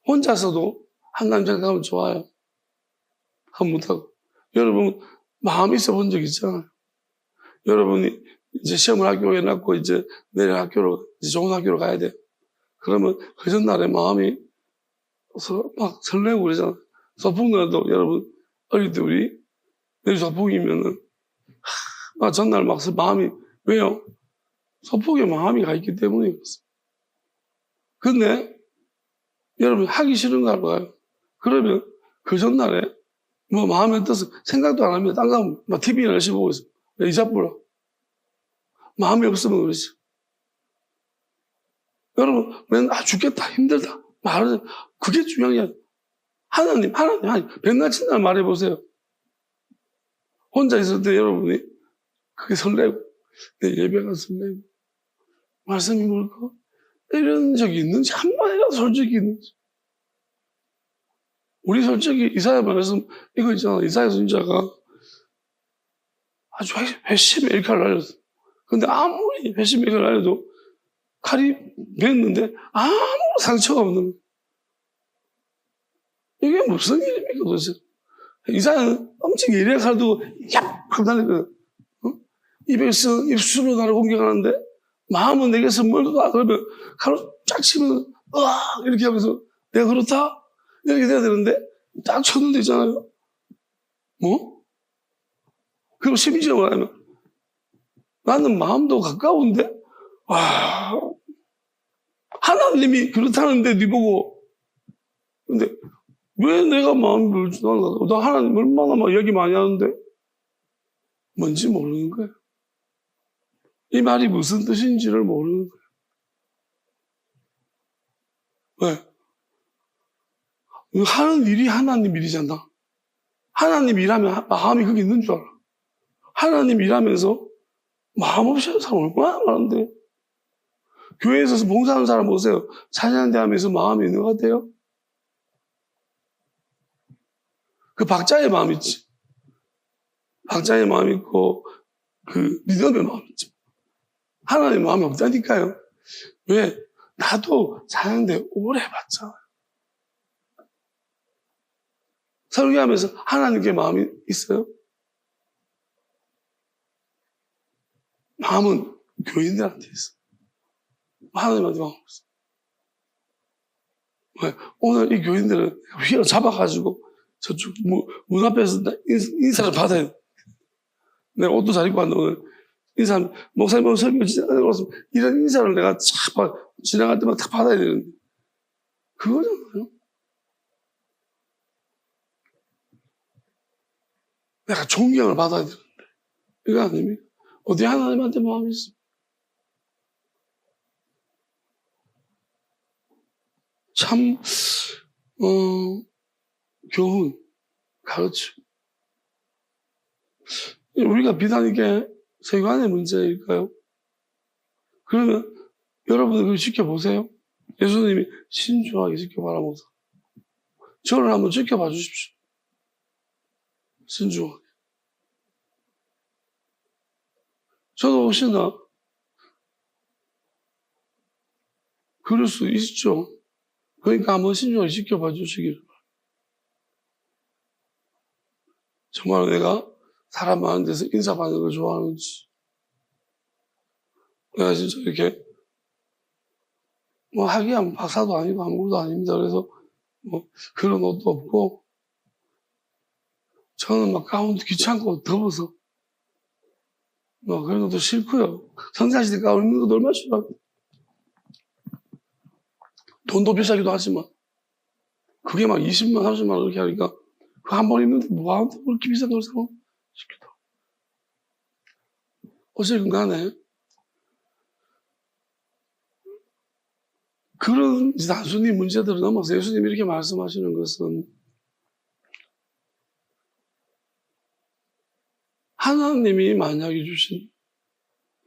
혼자서도 하나님 생각하면 좋아요. 하면 못하고. 여러분, 마음이 있어 본 적 있잖아요. 여러분이 이제 시험을 합격해 놨고, 이제 내일 학교로, 이제 좋은 학교로 가야 돼. 그러면 그 전날에 마음이 막 설레고 그러잖아요. 소풍날도 여러분, 어릴 때 우리, 내일 소풍이면은, 막 전날 막 마음이, 왜요? 소풍에 마음이 가 있기 때문에 그렇습니다. 근데, 여러분, 하기 싫은 거 알아요? 그러면 그 전날에, 뭐 마음에 떠서 생각도 안 하면 딴 거 막 TV나 열심히 보고 있어. 이자뿌라. 마음이 없으면 그러지. 여러분, 맨날 죽겠다, 힘들다. 말하는, 그게 중요한 게 아니야. 하나님, 백날 친날 말해보세요. 혼자 있을 때 여러분이 그게 설레고, 내 예배가 설레고, 말씀이 뭘까? 이런 적이 있는지, 한 번이라도 솔직히 있는지. 우리 솔직히 이사야 말씀, 이거 있잖아. 이사야 선지자가 아주 회심의 일칼을 날렸어. 근데 아무리 회심의 일칼을 날려도 칼이 베었는데 아무 상처가 없는 거예요. 이게 무슨 일입니까 도대체? 이사야는 엄청 예리한 칼 두고 얍! 하고 날리거든. 입술로 나를 공격하는데 마음은 내게서 멀다. 그러면 칼로 쫙 치면 으악! 이렇게 하면서 내가 그렇다? 이렇게 돼야 되는데 딱 쳤는데 있잖아요. 뭐? 그리고 심지어 말하면 나는 마음도 가까운데 와 하나님이 그렇다는데 네 보고 근데 왜 내가 마음이 멀지도 나 하나님 얼마나 막 얘기 많이 하는데 뭔지 모르는 거예요. 이 말이 무슨 뜻인지를 모르는 거예요. 왜? 하는 일이 하나님 일이잖아. 하나님 일하면 마음이 거기 있는 줄 알아. 하나님 일하면서 마음 없이 하는 사람 얼마나 많은데. 교회에서 봉사하는 사람 보세요. 찬양대 하면서 마음이 있는 것 같아요? 그 박자의 마음 있지. 박자의 마음 있고, 그 리듬의 마음 있지. 하나님의 마음이 없다니까요. 왜? 나도 찬양대 오래 봤잖아요. 설교하면서 하나님께 마음이 있어요? 마음은 교인들한테 있어. 하나님한테 마음 없어. 왜? 오늘 이 교인들은 휘어 잡아가지고 저쪽 문 앞에서 인사를 받아야 돼. 내가 옷도 잘 입고 왔는데 오늘 인사, 목사님 설교 지나가서 이런 인사를 내가 지나갈 때마다 탁 받아야 되는데. 그거잖아요. 내가 존경을 받아야 되는데. 이거 아닙니까? 어디 하나님한테 마음이 있어? 참, 교훈, 가르침. 우리가 비단 이게 세관의 문제일까요? 그러면 여러분들 그걸 지켜보세요. 예수님이 신중하게 지켜바라면서 저를 한번 지켜봐 주십시오. 신중하게. 저도 혹시나 그럴 수 있죠. 그러니까 한번 신중하게 지켜봐 주시기를 바랍니다. 정말 내가 사람 많은 데서 인사받는 걸 좋아하는지 내가 진짜 이렇게, 뭐, 하기야 박사도 아니고 아무것도 아닙니다. 그래서, 뭐, 그런 옷도 없고, 저는 막 가운도 귀찮고 더워서, 뭐, 그런 것도 싫고요. 성사시대 가운 입는 것도 얼마나 싫어. 돈도 비싸기도 하지만, 그게 막 20만, 30만 원 이렇게 하니까, 그 한 번 입는데 뭐하는데 그렇게 비싼 걸 사고 싶기도 하고. 어쨌든 간에, 그런 단순히 문제들을 넘어서 예수님이 이렇게 말씀하시는 것은 하나님이 만약에 주신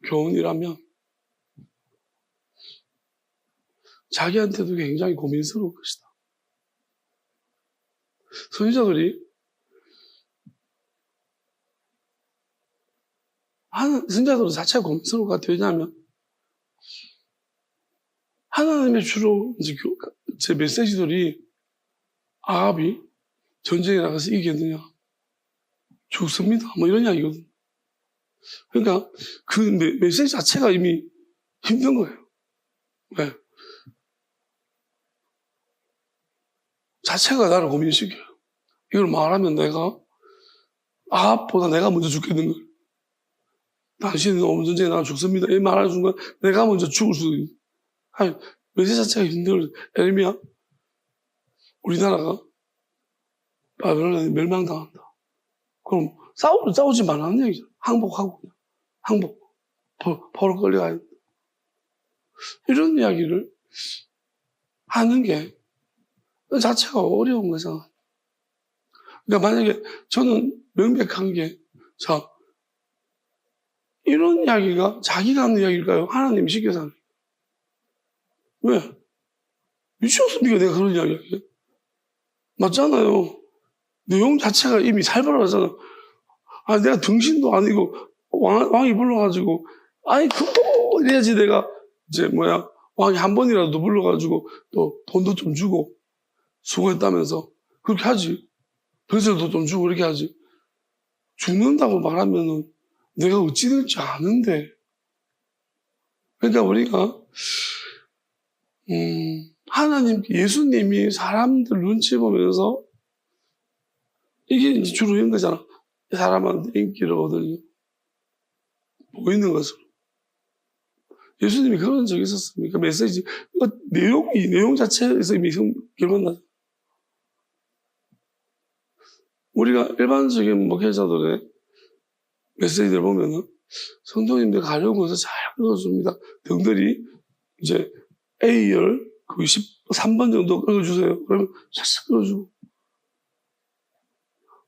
교훈이라면 자기한테도 굉장히 고민스러울 것이다. 선지자들이 선지자들 자체가 고민스러울 것 같아요. 왜냐하면 하나님의 주로 이제 제 메시지들이 아합이 전쟁에 나가서 이기겠느냐? 죽습니다. 뭐 이런 이야기거든. 그러니까 그 메시지 자체가 이미 힘든 거예요. 왜? 자체가 나를 고민시켜요. 이걸 말하면 내가 아합보다 내가 먼저 죽겠는 걸. 당신은 오늘 전쟁에 나가 죽습니다. 이 말하는 순간 내가 먼저 죽을 수도 있는. 아니, 메시지 자체가 힘들어요. 에르미야, 우리나라가 바벨론에 멸망당한다. 그럼 싸우지 말라는 얘기죠. 항복하고 그냥. 항복. 포로 끌려가야 된다. 이런 이야기를 하는 게 그 자체가 어려운 거잖아. 그러니까 만약에 저는 명백한 게, 자, 이런 이야기가 자기가 하는 이야기일까요? 하나님이 시켜서 하는 이야기. 왜? 미쳤습니까? 내가 그런 이야기 하게? 맞잖아요. 내용 자체가 이미 살벌하잖아. 아, 내가 등신도 아니고, 왕이 불러가지고, 아니, 그거 이래야지 내가, 이제 왕이 한 번이라도 불러가지고, 또 돈도 좀 주고, 수고했다면서, 그렇게 하지. 병세도 좀 주고, 그렇게 하지. 죽는다고 말하면은, 내가 어찌 될지 아는데. 그러니까 우리가, 하나님, 예수님이 사람들 눈치 보면서, 이게 이제 주로 이런 거잖아. 사람한테 인기를 얻으려. 보이는 것으로. 예수님이 그런 적이 있었습니까? 메시지. 내용 자체에서 이미 결론나죠. 우리가 일반적인 목회자들의 메시지를 보면은 성도님들 가려운 것을 잘 읽어줍니다. 등들이 이제 A열, 그 13번 정도 읽어주세요. 그러면 싹싹 읽어주고.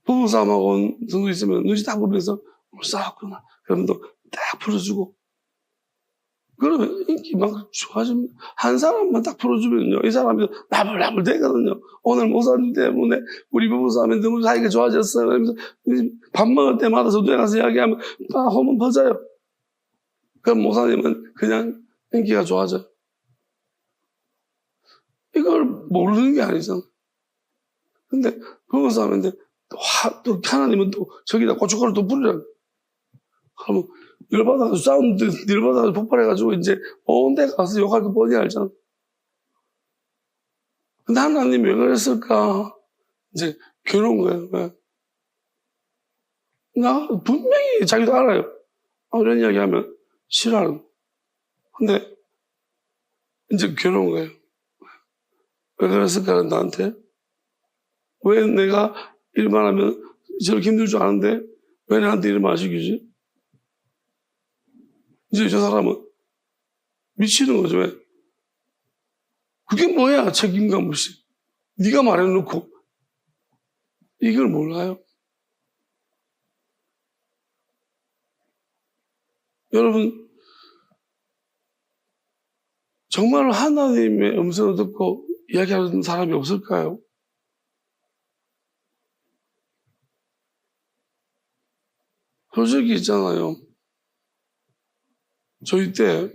부부싸움하고 성도 있으면 눈치 딱 보면서 싸웠구나. 그러면 또 딱 풀어주고. 그러면 인기 막 좋아집니다. 한 사람만 딱 풀어주면요. 이 사람이 나불나불 되거든요. 오늘 목사님 때문에 우리 부부싸움이 너무 사이가 좋아졌어요. 그러면서 밥 먹을 때마다 저도에 가서 이야기하면 다 호문 퍼져요. 그럼 목사님은 그냥 인기가 좋아져요. 이걸 모르는 게 아니잖아. 근데 부부싸움인데 또 하나님은 또 저기다 고춧가루 또 뿌리라. 그러면 열받아가지고 싸우는데 열받아가지고 폭발해가지고 이제 온 데 가서 욕할 거 뻔히 알잖아. 근데 하나님 왜 그랬을까? 이제 괴로운 거예요. 왜? 나 분명히 자기도 알아요. 이런 이야기 하면 싫어하는 거. 근데 이제 괴로운 거예요. 왜 그랬을까? 나한테? 왜 내가 일만 하면 저렇게 힘들 줄 아는데 왜 나한테 이런 말 시키지? 이제 저 사람은 미치는 거죠. 왜? 그게 뭐야? 책임감 없이. 네가 말해놓고 이걸 몰라요. 여러분, 정말 하나님의 음성을 듣고 이야기하는 사람이 없을까요? 솔직히 있잖아요. 저희 때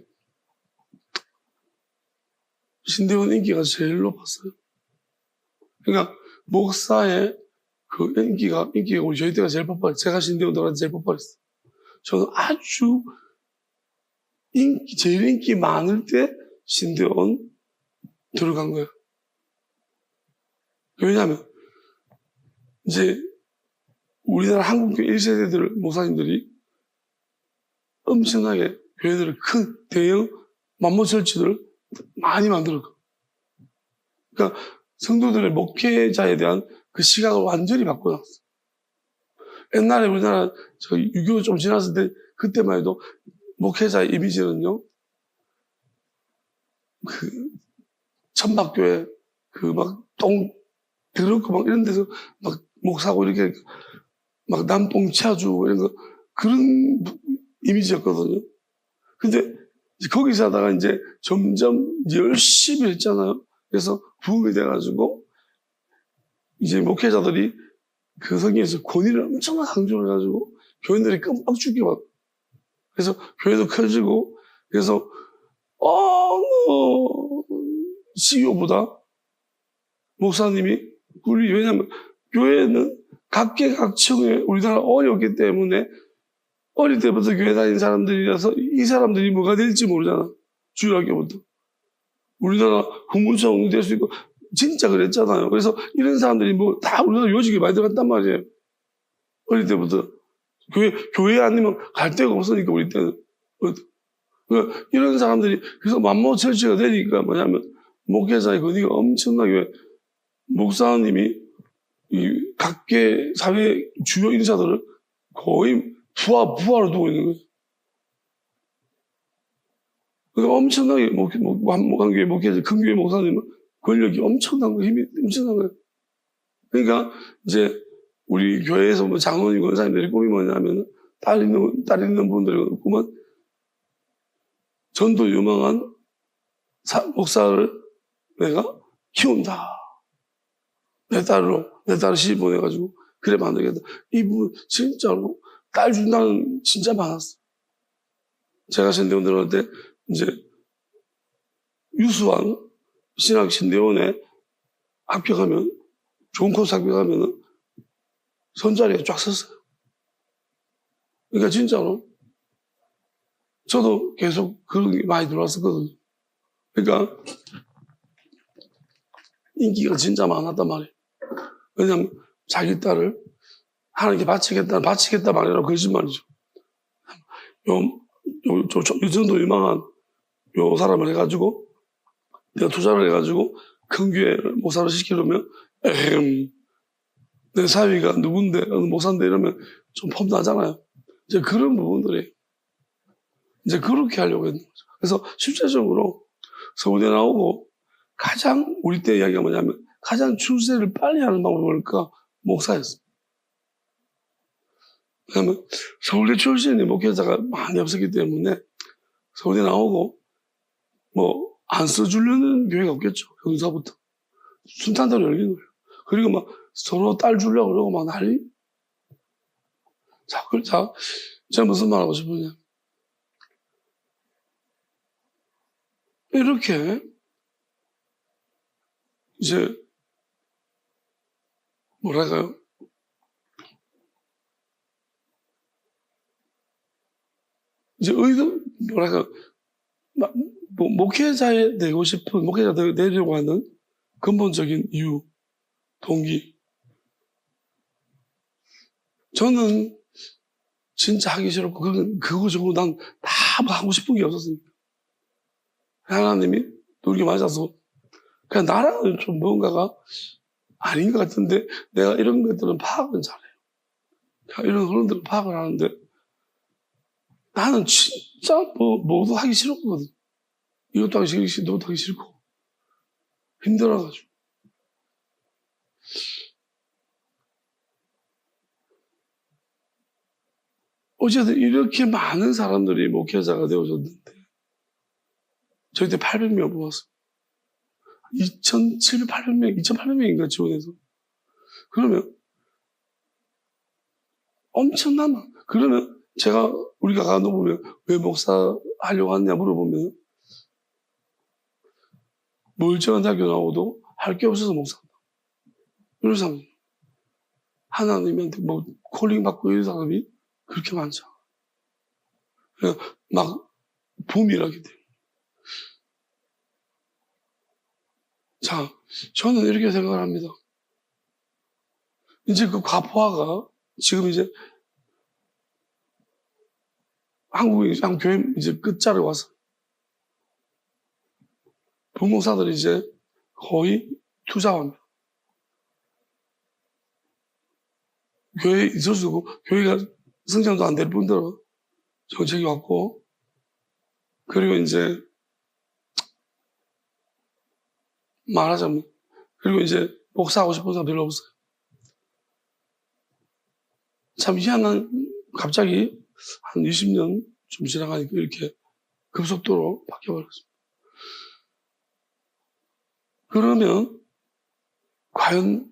신대원 인기가 제일 높았어요. 그러니까 목사의 그 인기가 우리 저희 때가 제일 폭발했어요. 제가 신대원 들어갈 때 제일 폭발했어요. 저는 아주 제일 인기 많을 때 신대원 들어간 거예요. 왜냐하면 이제 우리나라 한국교 1세대들 목사님들이 엄청나게 교회들을 큰 대형 만모철치들을 많이 만들었고, 그러니까 성도들의 목회자에 대한 그 시각을 완전히 바꿔놨어. 옛날에 우리나라 6.25 좀 지났을 때 그때만 해도 목회자의 이미지는요, 그 천막교회 그 막 똥 더럽고 막 이런 데서 막 목사고 이렇게 막 남똥 치아주고 이런 거 그런 이미지였거든요. 근데 거기서 하다가 이제 점점 열심히 했잖아요. 그래서 부흥이 돼가지고 이제 목회자들이 그 성경에서 권위를 엄청 강조를 해가지고 교인들이 끔뻑 죽게 막 그래서 교회도 커지고 그래서 CEO보다 목사님이 왜냐면 교회는 각계각층에 우리나라 어렵기 때문에 어릴 때부터 교회 다니는 사람들이라서 이 사람들이 뭐가 될지 모르잖아. 주일학교부터. 우리나라 국문청 될 수 있고 진짜 그랬잖아요. 그래서 이런 사람들이 뭐 다 우리나라 요직에 많이 들어갔단 말이에요. 어릴 때부터. 교회 아니면 갈 데가 없으니까 우리 때는. 그러니까 이런 사람들이 그래서 만모철치가 되니까 뭐냐면 목회자의 권위가 엄청나게 목사님이 이 각계 사회 주요 인사들을 거의 부하로 두고 있는 거예요. 그러니까 엄청나게 한교회 목회자, 큰 교회 목사님은 권력이 엄청난 거예요. 힘이 엄청난 거예요. 그러니까 이제 우리 교회에서 뭐 장로님, 권사님들이 꿈이 뭐냐면 딸 있는 분들이 꿈은 전도 유망한 목사를 내가 키운다. 내 딸을 시집 보내가지고 그래 만들겠다. 이분 진짜로 딸 준다는 진짜 많았어. 제가 신대원 들어갈 때 이제 유수한 신학 신대원에 합격하면 좋은 코스 합격하면은 선자리에 쫙 섰어요. 그러니까 진짜로 저도 계속 그런 게 많이 들어왔었거든요. 그러니까 인기가 진짜 많았단 말이에요. 왜냐면 자기 딸을 하나님께 바치겠다 말이라고 거짓말이죠. 이 정도 유망한 요 사람을 해가지고 내가 투자를 해가지고 큰 교회 목사를 시키려면 내 사위가 누군데 어느 목사인데 이러면 좀 폼나잖아요. 이제 그런 부분들이 이제 그렇게 하려고 했는 거죠. 그래서 실제적으로 서울대 나오고 가장 우리 때 이야기가 뭐냐면 가장 출세를 빨리 하는 방법이 뭘까? 목사였습니다. 왜냐면 서울대 출신의 목회자가 많이 없었기 때문에 서울대 나오고 뭐 안 써주려는 교회가 없겠죠. 형사부터. 순탄대로 열리는 거예요. 그리고 막 서로 딸 주려고 그러고 막 난리. 자, 제가 무슨 말 하고 싶으냐. 이렇게 이제 뭐랄까요. 이제 뭐랄까 목회자에 되고 싶은 목회자 되려고 하는 근본적인 이유, 동기. 저는 진짜 하기 싫었고 그거 저거 난 다 하고 싶은 게 없었으니까. 하나님이 우리가 맞아서 그냥 나랑은 좀 뭔가가 아닌 것 같은데 내가 이런 것들은 파악은 잘해요. 이런 흐름들은 파악을 하는데 나는 진짜 뭐도 하기 싫었거든. 이것도 하기 싫고 저것도 하기 싫고 힘들어가지고. 어쨌든 이렇게 많은 사람들이 목회자가 되어졌는데 저희 때 800명 모았어요. 2,700, 800명, 2,800명인가 지원해서. 그러면 엄청나만. 그러면 우리가 가보면 왜 목사 하려고 하냐 물어보면 멀쩡한 대학교 나오도 할 게 없어서 목사한다. 이런 사람. 하나님한테 뭐 콜링 받고 이런 사람이 그렇게 많죠. 막 붐이라기 때문에. 자, 저는 이렇게 생각을 합니다. 이제 그 과포화가 지금 이제 한국의 한 교회 이제 끝자락에 와서 부목사들이 이제 거의 투자합니다. 교회에 있을 수 없고, 교회가 성장도 안 될 뿐더러 정책이 왔고, 그리고 이제 말하자면, 그리고 이제 목사하고 싶은 사람 별로 없어요. 참 희한한, 갑자기 한 20년 좀 지나가니까 이렇게 급속도로 바뀌어버렸습니다. 그러면 과연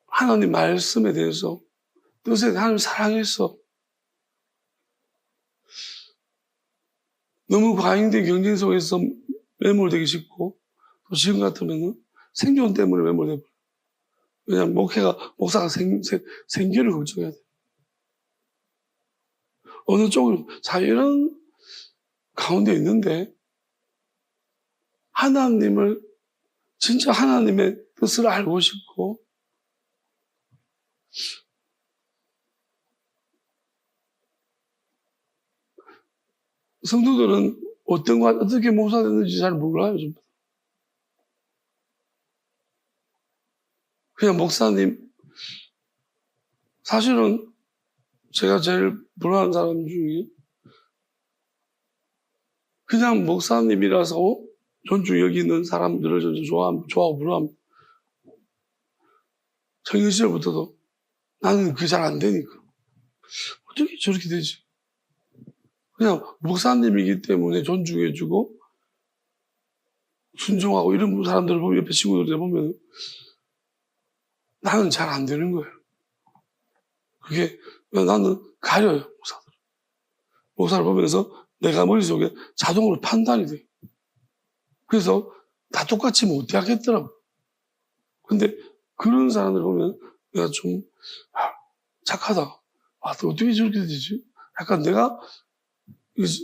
하나님 말씀에 대해서 뜻에 하나님 사랑해서 너무 과잉된 경쟁 속에서 매몰되기 쉽고 또 지금 같으면 생존 때문에 매몰되고 왜냐하면 목사가 생계를 걱정해야 돼요. 어느 쪽으로 자 이런 가운데 있는데 하나님을 진짜 하나님의 뜻을 알고 싶고 성도들은 어떻게 목사됐는지 잘 몰라요. 좀. 그냥 목사님 사실은 제가 제일 불안한 사람 중에 그냥 목사님이라서 존중 여기는 사람들을 전 좋아하고 부러워합니다. 청년 시절부터도 나는 그게 잘 안 되니까 어떻게 저렇게 되지? 그냥 목사님이기 때문에 존중해주고 순종하고 이런 사람들을 보면 옆에 친구들 보면 나는 잘 안 되는 거예요. 그게 나는 가려요. 목사를 보면서 내가 머릿속에 자동으로 판단이 돼요. 그래서 다 똑같이 못 하겠더라고. 근데 그런 사람들 보면 내가 좀 착하다. 또 어떻게 저렇게 되지? 약간 내가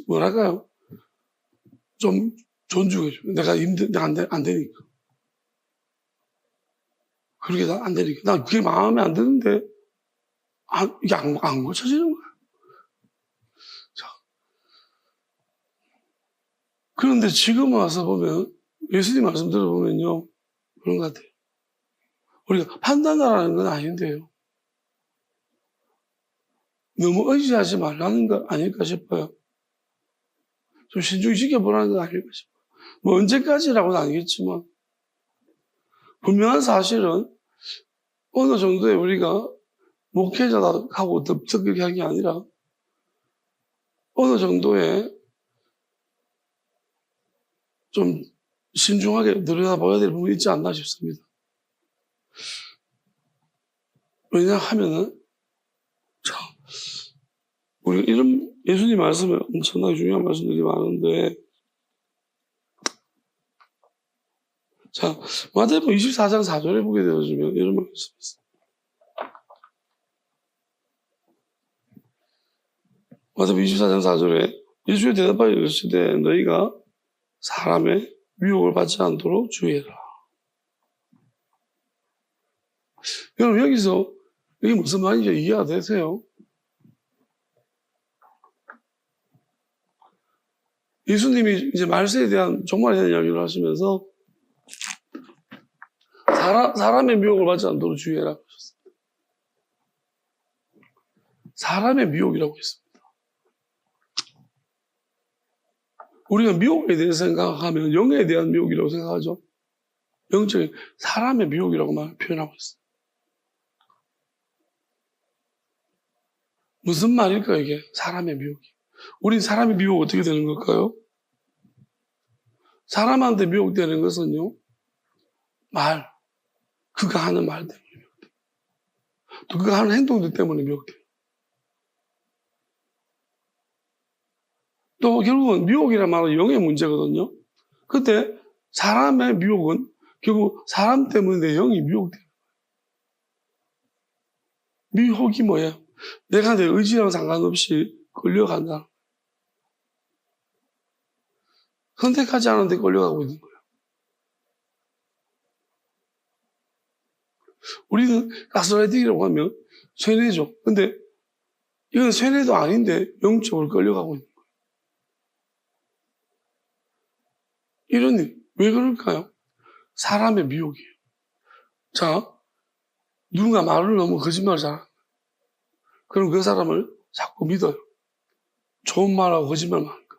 뭐랄까요? 좀 존중해줘. 내가 안 되니까. 그렇게 안 되니까. 난 그게 마음에 안 드는데 이게 안 고쳐지는 거야. 자. 그런데 지금 와서 보면 예수님 말씀 들어보면요. 그런 것 같아요. 우리가 판단하라는 건 아닌데요. 너무 의지하지 말라는 거 아닐까 싶어요. 좀 신중히 지켜보라는 건 아닐까 싶어요. 뭐 언제까지라고는 아니겠지만 분명한 사실은 어느 정도에 우리가 목회자하고 덥석하게 한 게 아니라 어느 정도에 좀 신중하게 들여다봐야 될 부분이 있지 않나 싶습니다. 왜냐하면은 우리가 이런 예수님 말씀에 엄청나게 중요한 말씀들이 많은데 자 마태복음 24장 4절에 보게 되어지면 이런 말씀이 있습니다. 마태복음 24장 4절에 예수의 대답하여 이르시되 너희가 사람의 미혹을 받지 않도록 주의해라. 여러분 여기서 이게 무슨 말인지 이해가 되세요? 예수님이 이제 말세에 대한 종말에 대한 이야기를 하시면서 사람의 미혹을 받지 않도록 주의해라 하셨습니다. 사람의 미혹이라고 했습니다. 우리가 미혹에 대해서 생각하면 영에 대한 미혹이라고 생각하죠. 영적인 사람의 미혹이라고 표현하고 있습니다. 무슨 말일까요, 이게? 사람의 미혹이. 우린 사람의 미혹 어떻게 되는 걸까요? 사람한테 미혹되는 것은요, 그가 하는 말 때문에 미혹돼요. 또 그가 하는 행동들 때문에 미혹돼요. 또 결국은 미혹이란 말은 영의 문제거든요. 그때 사람의 미혹은 결국 사람 때문에 내 영이 미혹돼요. 미혹이 뭐예요? 내가 내 의지랑 상관없이 끌려간다. 선택하지 않은데 끌려가고 있는 거예요. 우리는 가스라이팅이라고 하면 쇠뇌죠. 근데 이건 쇠뇌도 아닌데 영적으로 끌려가고 있는 거예요. 이런 일, 왜 그럴까요? 사람의 미혹이에요. 자, 누군가 말을 너무 거짓말을 잘하는 거예요. 그럼 그 사람을 자꾸 믿어요. 좋은 말하고 거짓말만 하는 거.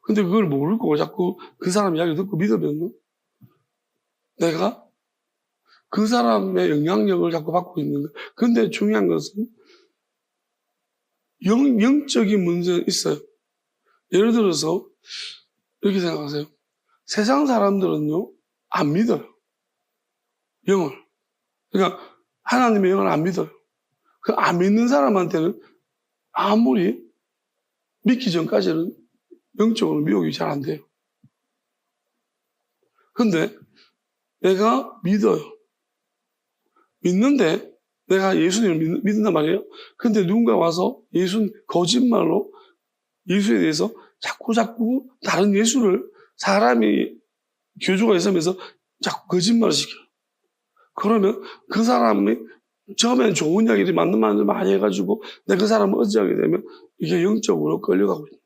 근데 그걸 모르고 자꾸 그 사람 이야기 듣고 믿으면 내가 그 사람의 영향력을 자꾸 받고 있는 거예요. 근데 중요한 것은 영적인 문제는 있어요. 예를 들어서 이렇게 생각하세요. 세상 사람들은요, 안 믿어요. 영을. 그러니까 하나님의 영을 안 믿어요. 그 안 믿는 사람한테는 아무리 믿기 전까지는 영적으로 미혹이 잘 안 돼요. 근데 내가 믿어요. 믿는데 내가 예수님을 믿는단 말이에요. 근데 누군가 와서 거짓말로 예수에 대해서 자꾸 다른 예수를 사람이 교주가 있으면서 자꾸 거짓말을 시켜요. 그러면 그 사람이 처음에는 좋은 이야기를 맞는 말을 많이 해가지고 내가 그 사람을 의지하게 되면 이게 영적으로 끌려가고 있는 거예요.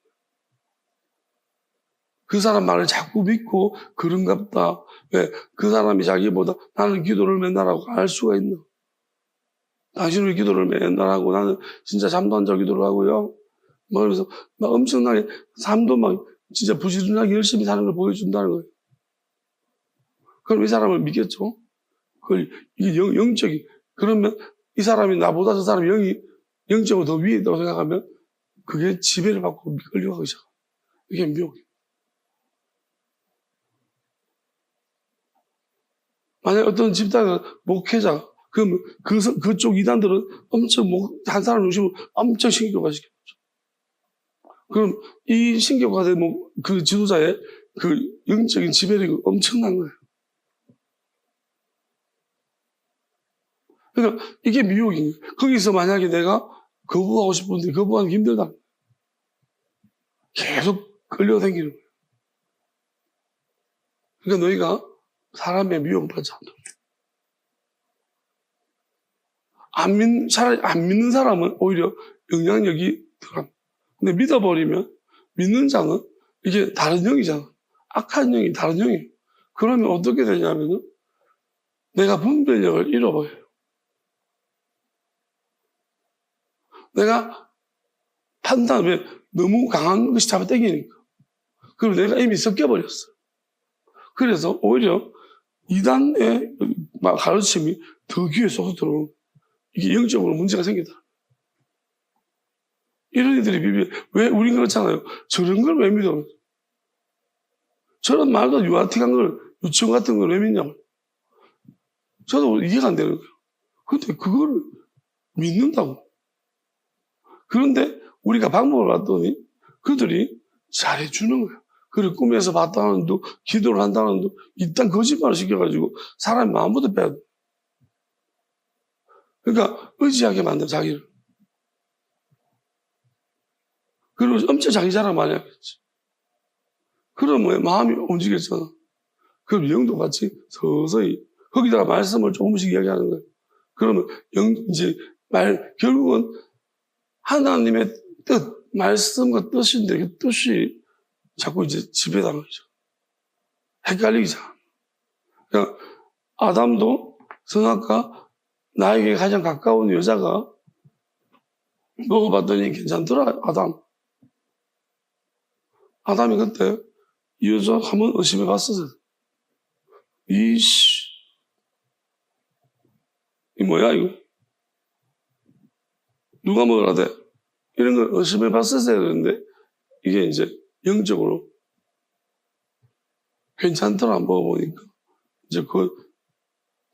그 사람 말을 자꾸 믿고 그런갑다. 왜? 그 사람이 자기보다 나는 기도를 맨날 하고 알 수가 있나? 당신은 왜 기도를 맨날 하고 나는 진짜 잠도 안 자고 기도를 하고요. 막 그러면서 막 엄청나게 삶도 막 진짜 부지런하게 열심히 사는 걸 보여준다는 거예요. 그럼 이 사람을 믿겠죠? 이게 영적인. 그러면 이 사람이 나보다 저 사람이 영적으로 더 위에 있다고 생각하면 그게 지배를 받고 끌려가기 시작해요. 이게 미혹이에요. 만약 어떤 집단의 목회자, 그러면 그쪽 이단들은 엄청 한 사람 중심으로 엄청 신경화시켜요. 그럼 이 신경화된 그 지도자의 그 영적인 지배력이 엄청난 거예요. 그러니까 이게 미혹인 거예요. 거기서 만약에 내가 거부하고 싶은데 거부하는 게 힘들다. 계속 끌려다니는 거예요. 그러니까 너희가 사람의 미혹을 받지 않도록. 차라리 안 믿는 사람은 오히려 영향력이 덜한. 근데 믿어버리면 믿는 자는 이게 다른 영이잖아. 악한 영이 다른 영이에요. 그러면 어떻게 되냐면은 내가 분별력을 잃어버려요. 내가 판단을 너무 강한 것이 잡아당기니까. 그리고 내가 이미 섞여버렸어. 그래서 오히려 이단의 가르침이 더 귀에 쏙 들어오는 이게 영적으로 문제가 생기다. 이런 이들이 왜 우린 그렇잖아요. 저런 걸 왜 믿어? 저런 말도 유아틱한 걸, 유치원 같은 걸 왜 믿냐고. 저도 이해가 안 되는 거예요. 근데 그거를 믿는다고. 그런데 우리가 방법을 봤더니 그들이 잘해주는 거예요. 그리고 꿈에서 봤다는 둥, 기도를 한다는 둥, 일단 거짓말을 시켜가지고 사람이 마음부터 빼야 돼. 그러니까 의지하게 만든 자기를. 그리고 엄청 자기 자랑 많이 하겠지. 그러면 마음이 움직였잖아. 그럼 영도 같이 서서히 거기다가 말씀을 조금씩 이야기하는 거예요. 그러면 결국은 하나님의 뜻, 말씀과 뜻인데 그 뜻이 자꾸 이제 지배당하죠. 헷갈리잖아. 그러니까 아담도 선악과 나에게 가장 가까운 여자가 먹어봤더니 괜찮더라, 아담이 그때 이 여자 한번 의심해 봤었어요. 이 뭐야, 이거? 누가 먹으라 돼? 이런 걸 의심해 봤었어야 되는데, 이게 이제 영적으로 괜찮더라, 먹어보니까. 이제 그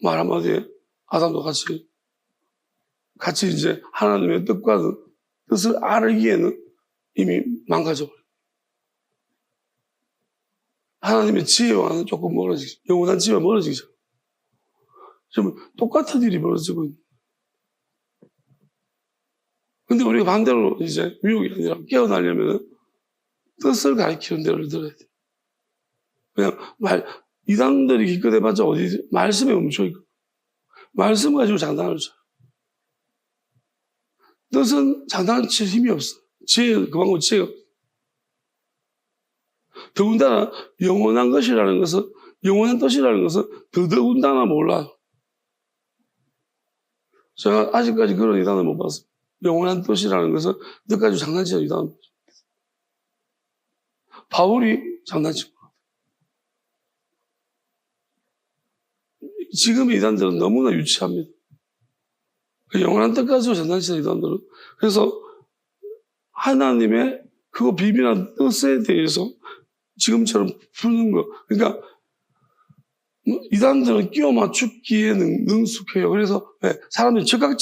말 한마디에 아담도 같이 이제 하나님의 뜻을 알기에는 이미 망가져버려요. 하나님의 지혜와는 조금 멀어지죠. 영원한 지혜와 멀어지죠. 지금 똑같은 일이 벌어지고 있는. 근데 우리가 반대로 이제 미혹이 아니라 깨어나려면 뜻을 가리키는 대로 들어야 돼. 그냥 이단들이 기껏 해봤자 어디 말씀에 멈춰있고 말씀 가지고 장난을 쳐요. 뜻은 장난칠 힘이 없어. 그만큼 지혜가 없어. 더군다나 영원한 것이라는 것은, 영원한 뜻이라는 것은 더더군다나 몰라요. 제가 아직까지 그런 이단을 못 봤어요. 영원한 뜻이라는 것은 뜻 가지고 장난치는 이단. 바울이 장난치고. 지금의 이단들은 너무나 유치합니다. 영원한 뜻 가지고 장난치는 이단들은. 그래서 하나님의 그 비밀한 뜻에 대해서 지금처럼 푸는 거. 그러니까 이단들은 끼워 맞추기에 능숙해요. 그래서 사람들이 즉각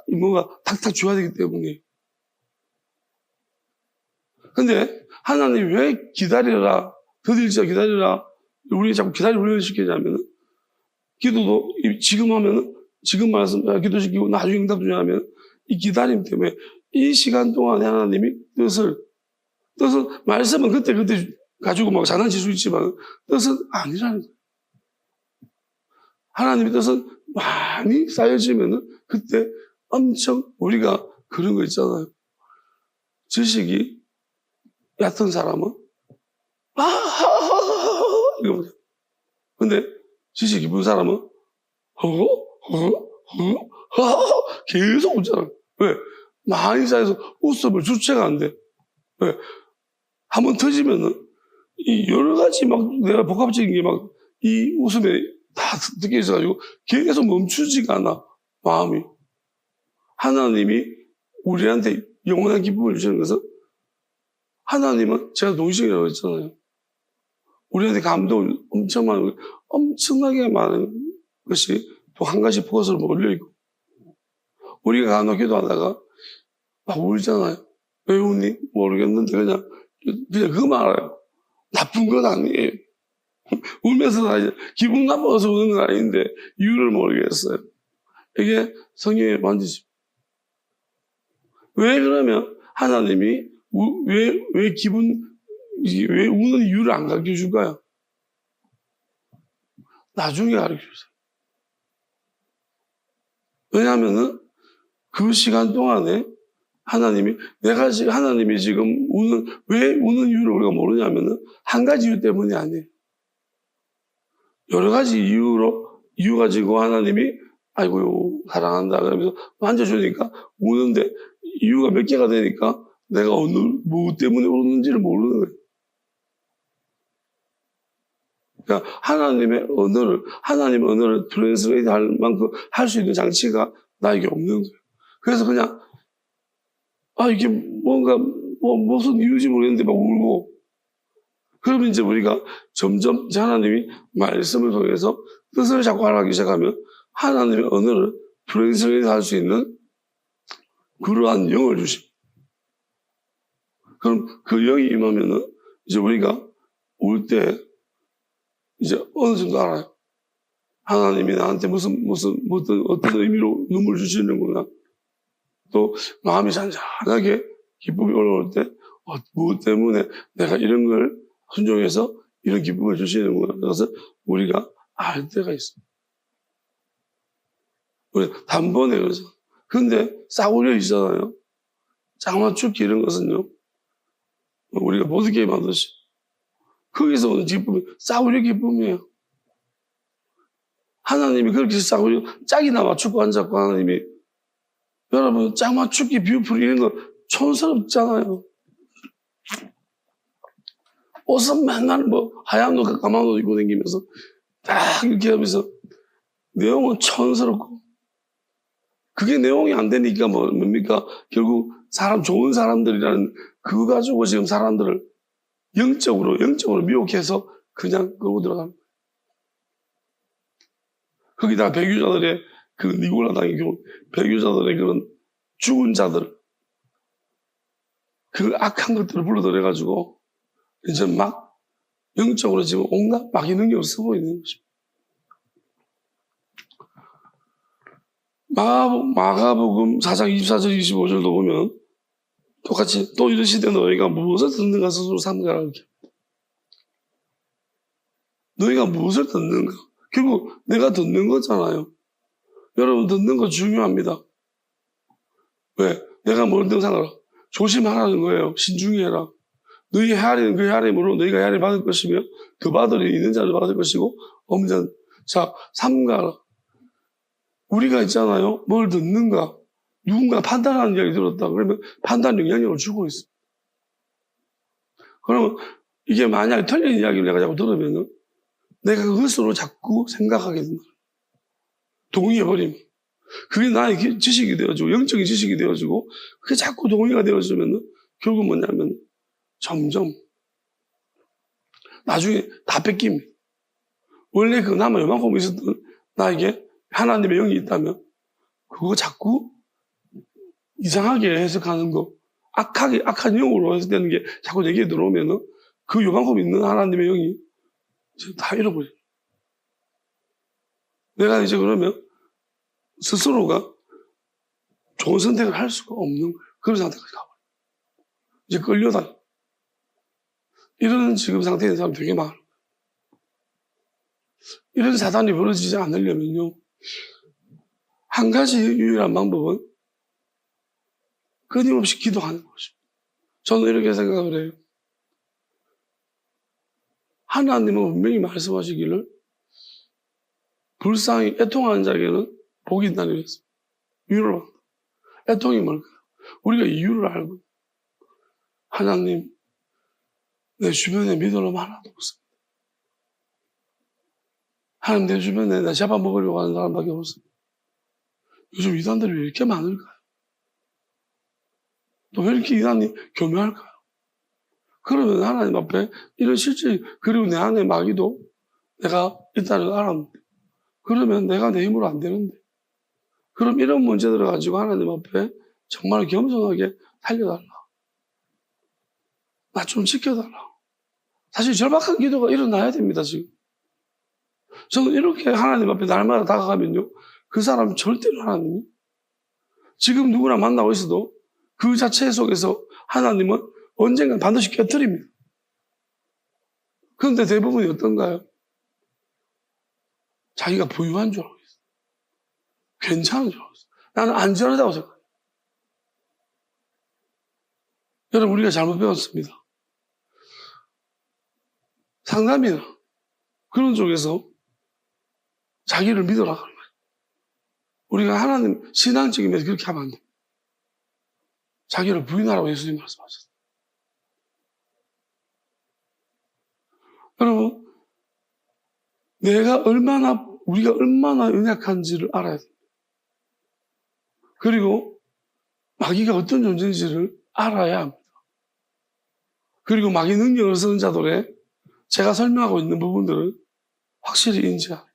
뭔가 탁탁 줘야 되기 때문에. 근데 하나님 왜 기다려라, 더딜지어 기다려라, 우리 자꾸 기다리고 훈련시키냐면은, 기도도 지금 하면은, 지금 말씀 기도시키고 나중에 응답 주냐면, 이 기다림 때문에 이 시간 동안에 하나님이 뜻을 말씀은 그때 가지고 막 장난칠 수 있지만 뜻은 아니라는 거예요. 하나님의 뜻은 많이 쌓여지면은 그때 엄청 우리가 그런 거 있잖아요. 지식이 얕은 사람은 이거 근데 지식이 깊은 사람은 계속 웃잖아요. 왜? 많이 쌓여서 웃음을 주체가 안 돼. 왜? 한번 터지면은 이 여러 가지 막 내가 복합적인 게 막 이 웃음에 다 듣게 있어가지고 계속 멈추지가 않아, 마음이. 하나님이 우리한테 영원한 기쁨을 주시는 것은 하나님은 제가 동식이라고 했잖아요. 우리한테 감동을 엄청나게 많은 것이 또 한 가지 포커스로 몰려있고 우리가 간혹 기도하다가 막 울잖아요. 왜 우니? 모르겠는데 그냥 그거만 알아요. 나쁜 건 아니에요. 울면서 기분 나빠서 우는 건 아닌데 이유를 모르겠어요. 이게 성경에 만지죠. 왜 그러면 하나님이 왜 우는 이유를 안 가르쳐 줄까요? 나중에 가르쳐 주세요. 왜냐하면은 그 시간 동안에 하나님이 지금 왜 우는 이유를 우리가 모르냐면은 한 가지 이유 때문이 아니에요. 여러 가지 이유 가지고 하나님이 아이고 사랑한다 그러면서 만져주니까 우는데 이유가 몇 개가 되니까 내가 뭐 때문에 우는지를 모르는 거예요. 그러니까 하나님의 언어를 트랜스레이트 할 만큼 할 수 있는 장치가 나에게 없는 거예요. 그래서 그냥 이게 뭔가 무슨 이유인지 모르겠는데 막 울고 그러면 이제 우리가 점점 하나님이 말씀을 통해서 뜻을 자꾸 알아가기 시작하면 하나님의 언어를 트랜스레이트 할 수 있는 그러한 영을 주십니다. 그럼 그 영이 임하면은 이제 우리가 울 때 이제 어느 정도 알아요. 하나님이 나한테 어떤 의미로 눈물 주시는구나. 또 마음이 잔잔하게 기쁨이 올라올 때 무엇 때문에 내가 이런 걸 순종해서 이런 기쁨을 주시는구나. 그래서 우리가 알 때가 있습니다. 우리 단번에 그러죠. 근데 싸구려 있잖아요. 장마축기 이런 것은요. 우리가 보드게임 하듯이 거기서 오는 기쁨이 싸구려 기쁨이에요. 하나님이 그렇게 싸구려 짝이나 맞추고 앉았고 하나님이 여러분 짝 맞추기 뷰풀 이런 거 촌스럽잖아요. 옷은 맨날 하얀 옷 까만 옷 입고 다니면서 딱 이렇게 하면서 내용은 촌스럽고 그게 내용이 안 되니까 뭡니까? 결국 좋은 사람들이라는 그거 가지고 지금 사람들을 영적으로 미혹해서 그냥 끌고 들어가는 거예요. 거기다 배교자들의 그 니고라당의 배교자들의 그런 죽은 자들 그 악한 것들을 불러들여가지고 이제 막 영적으로 지금 온갖 마귀 능력을 쓰고 있는 것입니다. 마가복음 4장 24절 25절도 보면 똑같이 또 이르시되 너희가 무엇을 듣는가 스스로 삼가라. 이렇게. 너희가 무엇을 듣는가? 결국 내가 듣는 거잖아요. 여러분 듣는 거 중요합니다. 왜? 내가 뭘 등상하라. 조심하라는 거예요. 신중히 해라. 너희 헤아리는 그 헤아림으로 너희가 헤아림 받을 것이며 그 받으리 있는 자를 받을 것이고 없는 자는 자 삼가라. 우리가 있잖아요. 뭘 듣는가? 누군가 판단하는 이야기 들었다. 그러면 판단 영향력을 주고 있어. 그러면 이게 만약에 틀린 이야기를 내가 자꾸 들으면은 내가 그것으로 자꾸 생각하게 된다. 동의해버리면. 그게 나의 지식이 되어지고, 영적인 지식이 되어지고, 그게 자꾸 동의가 되어지면은 결국 뭐냐면 점점 나중에 다 뺏깁니다. 원래 그 나만 요만큼 있었던 나에게 하나님의 영이 있다면 그거 자꾸 이상하게 해석하는 거, 악한 영으로 해석되는 게 자꾸 내게 들어오면은 그 요만큼 있는 하나님의 영이 이제 다 잃어버려요. 내가 이제 그러면 스스로가 좋은 선택을 할 수가 없는 거예요. 그런 상태까지 가버려요. 이제 끌려다녀. 이런 지금 상태에 있는 사람 되게 많아요. 이런 사단이 벌어지지 않으려면요. 한 가지 유일한 방법은 끊임없이 기도하는 것입니다. 저는 이렇게 생각을 해요. 하나님은 분명히 말씀하시기를 불쌍히 애통하는 자에게는 복이 있다는 것입니다. 이유를 알고. 애통이 뭘까요? 우리가 이유를 알고 하나님 내 주변에 믿을 놈 하나도 없습니다. 하나님 내 주변에 나 잡아먹으려고 하는 사람밖에 없습니다. 요즘 이단들이 왜 이렇게 많을까요? 또 왜 이렇게 이단이 교묘할까요? 그러면 하나님 앞에 이런 실제 그리고 내 안에 마귀도 내가 있다는 걸 알았는데 그러면 내가 내 힘으로 안 되는데 그럼 이런 문제들을 가지고 하나님 앞에 정말 겸손하게 살려달라. 나 좀 지켜달라. 사실 절박한 기도가 일어나야 됩니다, 지금. 저는 이렇게 하나님 앞에 날마다 다가가면요. 그 사람은 절대로 하나님이 지금 누구나 만나고 있어도 그 자체 속에서 하나님은 언젠가 반드시 곁들입니다. 그런데 대부분이 어떤가요? 자기가 부유한 줄 알고 있어요. 괜찮은 줄 알고 있어요. 나는 안전하다고 생각해요. 여러분, 우리가 잘못 배웠습니다. 상담이나 그런 쪽에서 자기를 믿어라. 우리가 하나님 신앙적인 면에서 그렇게 하면 안 됩니다. 자기를 부인하라고 예수님 말씀하셨어요. 여러분, 우리가 얼마나 연약한지를 알아야 됩니다. 그리고 마귀가 어떤 존재인지를 알아야 합니다. 그리고 마귀 능력을 쓰는 자들의 제가 설명하고 있는 부분들을 확실히 인지합니다.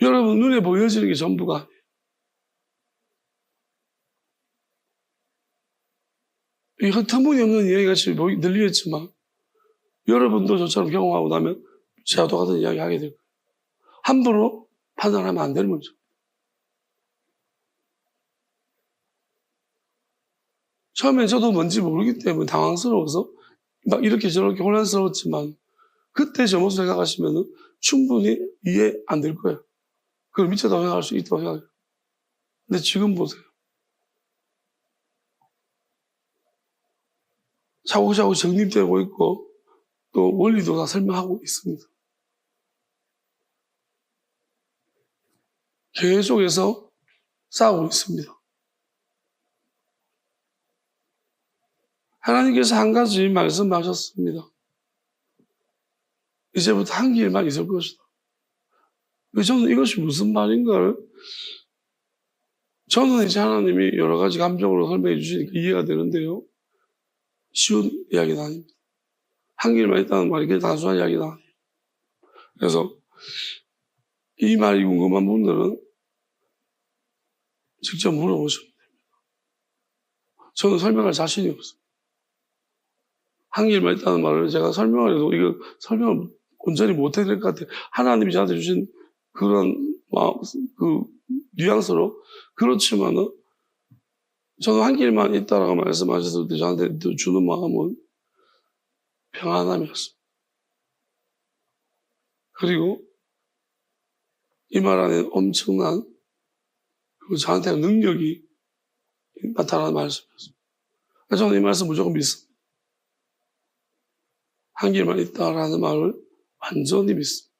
여러분 눈에 보여지는 게 전부가 아니에요. 이거 터무니없는 이야기같이 들리겠지만 여러분도 저처럼 경험하고 나면 제가 똑같은 이야기 하게 될 거예요. 함부로 판단하면 안 되는 문제. 처음엔 저도 뭔지 모르기 때문에 당황스러워서 막 이렇게 저렇게 혼란스러웠지만 그때 저 모습 생각하시면 충분히 이해 안 될 거예요. 그걸 미쳤다고 생각할 수 있다고 생각해요. 근데 지금 보세요. 차곡차곡 정립되고 있고 또 원리도 다 설명하고 있습니다. 계속해서 싸우고 있습니다. 하나님께서 한 가지 말씀하셨습니다. 이제부터 한 길만 있을 것이다. 저는 이것이 무슨 말인가를 저는 이제 하나님이 여러 가지 감정으로 설명해 주시니까 이해가 되는데요. 쉬운 이야기는 아닙니다. 한 길만 있다는 말이 그냥 단순한 이야기는 아니에요. 그래서 이 말이 궁금한 분들은 직접 물어보시면 됩니다. 저는 설명할 자신이 없어요. 한 길만 있다는 말을 제가 설명을 해도 이거 설명을 온전히 못해야 될 것 같아요. 하나님이 저한테 주신 그런 뉘앙스로 그렇지만은 저는 한 길만 있다라고 말씀하셨을 때 저한테 주는 마음은 평안함이었습니다. 그리고 이 말 안에 엄청난 그리고 저한테 능력이 나타나는 말씀이었습니다. 저는 이 말씀 무조건 믿습니다. 한 길만 있다라는 말을 완전히 믿습니다.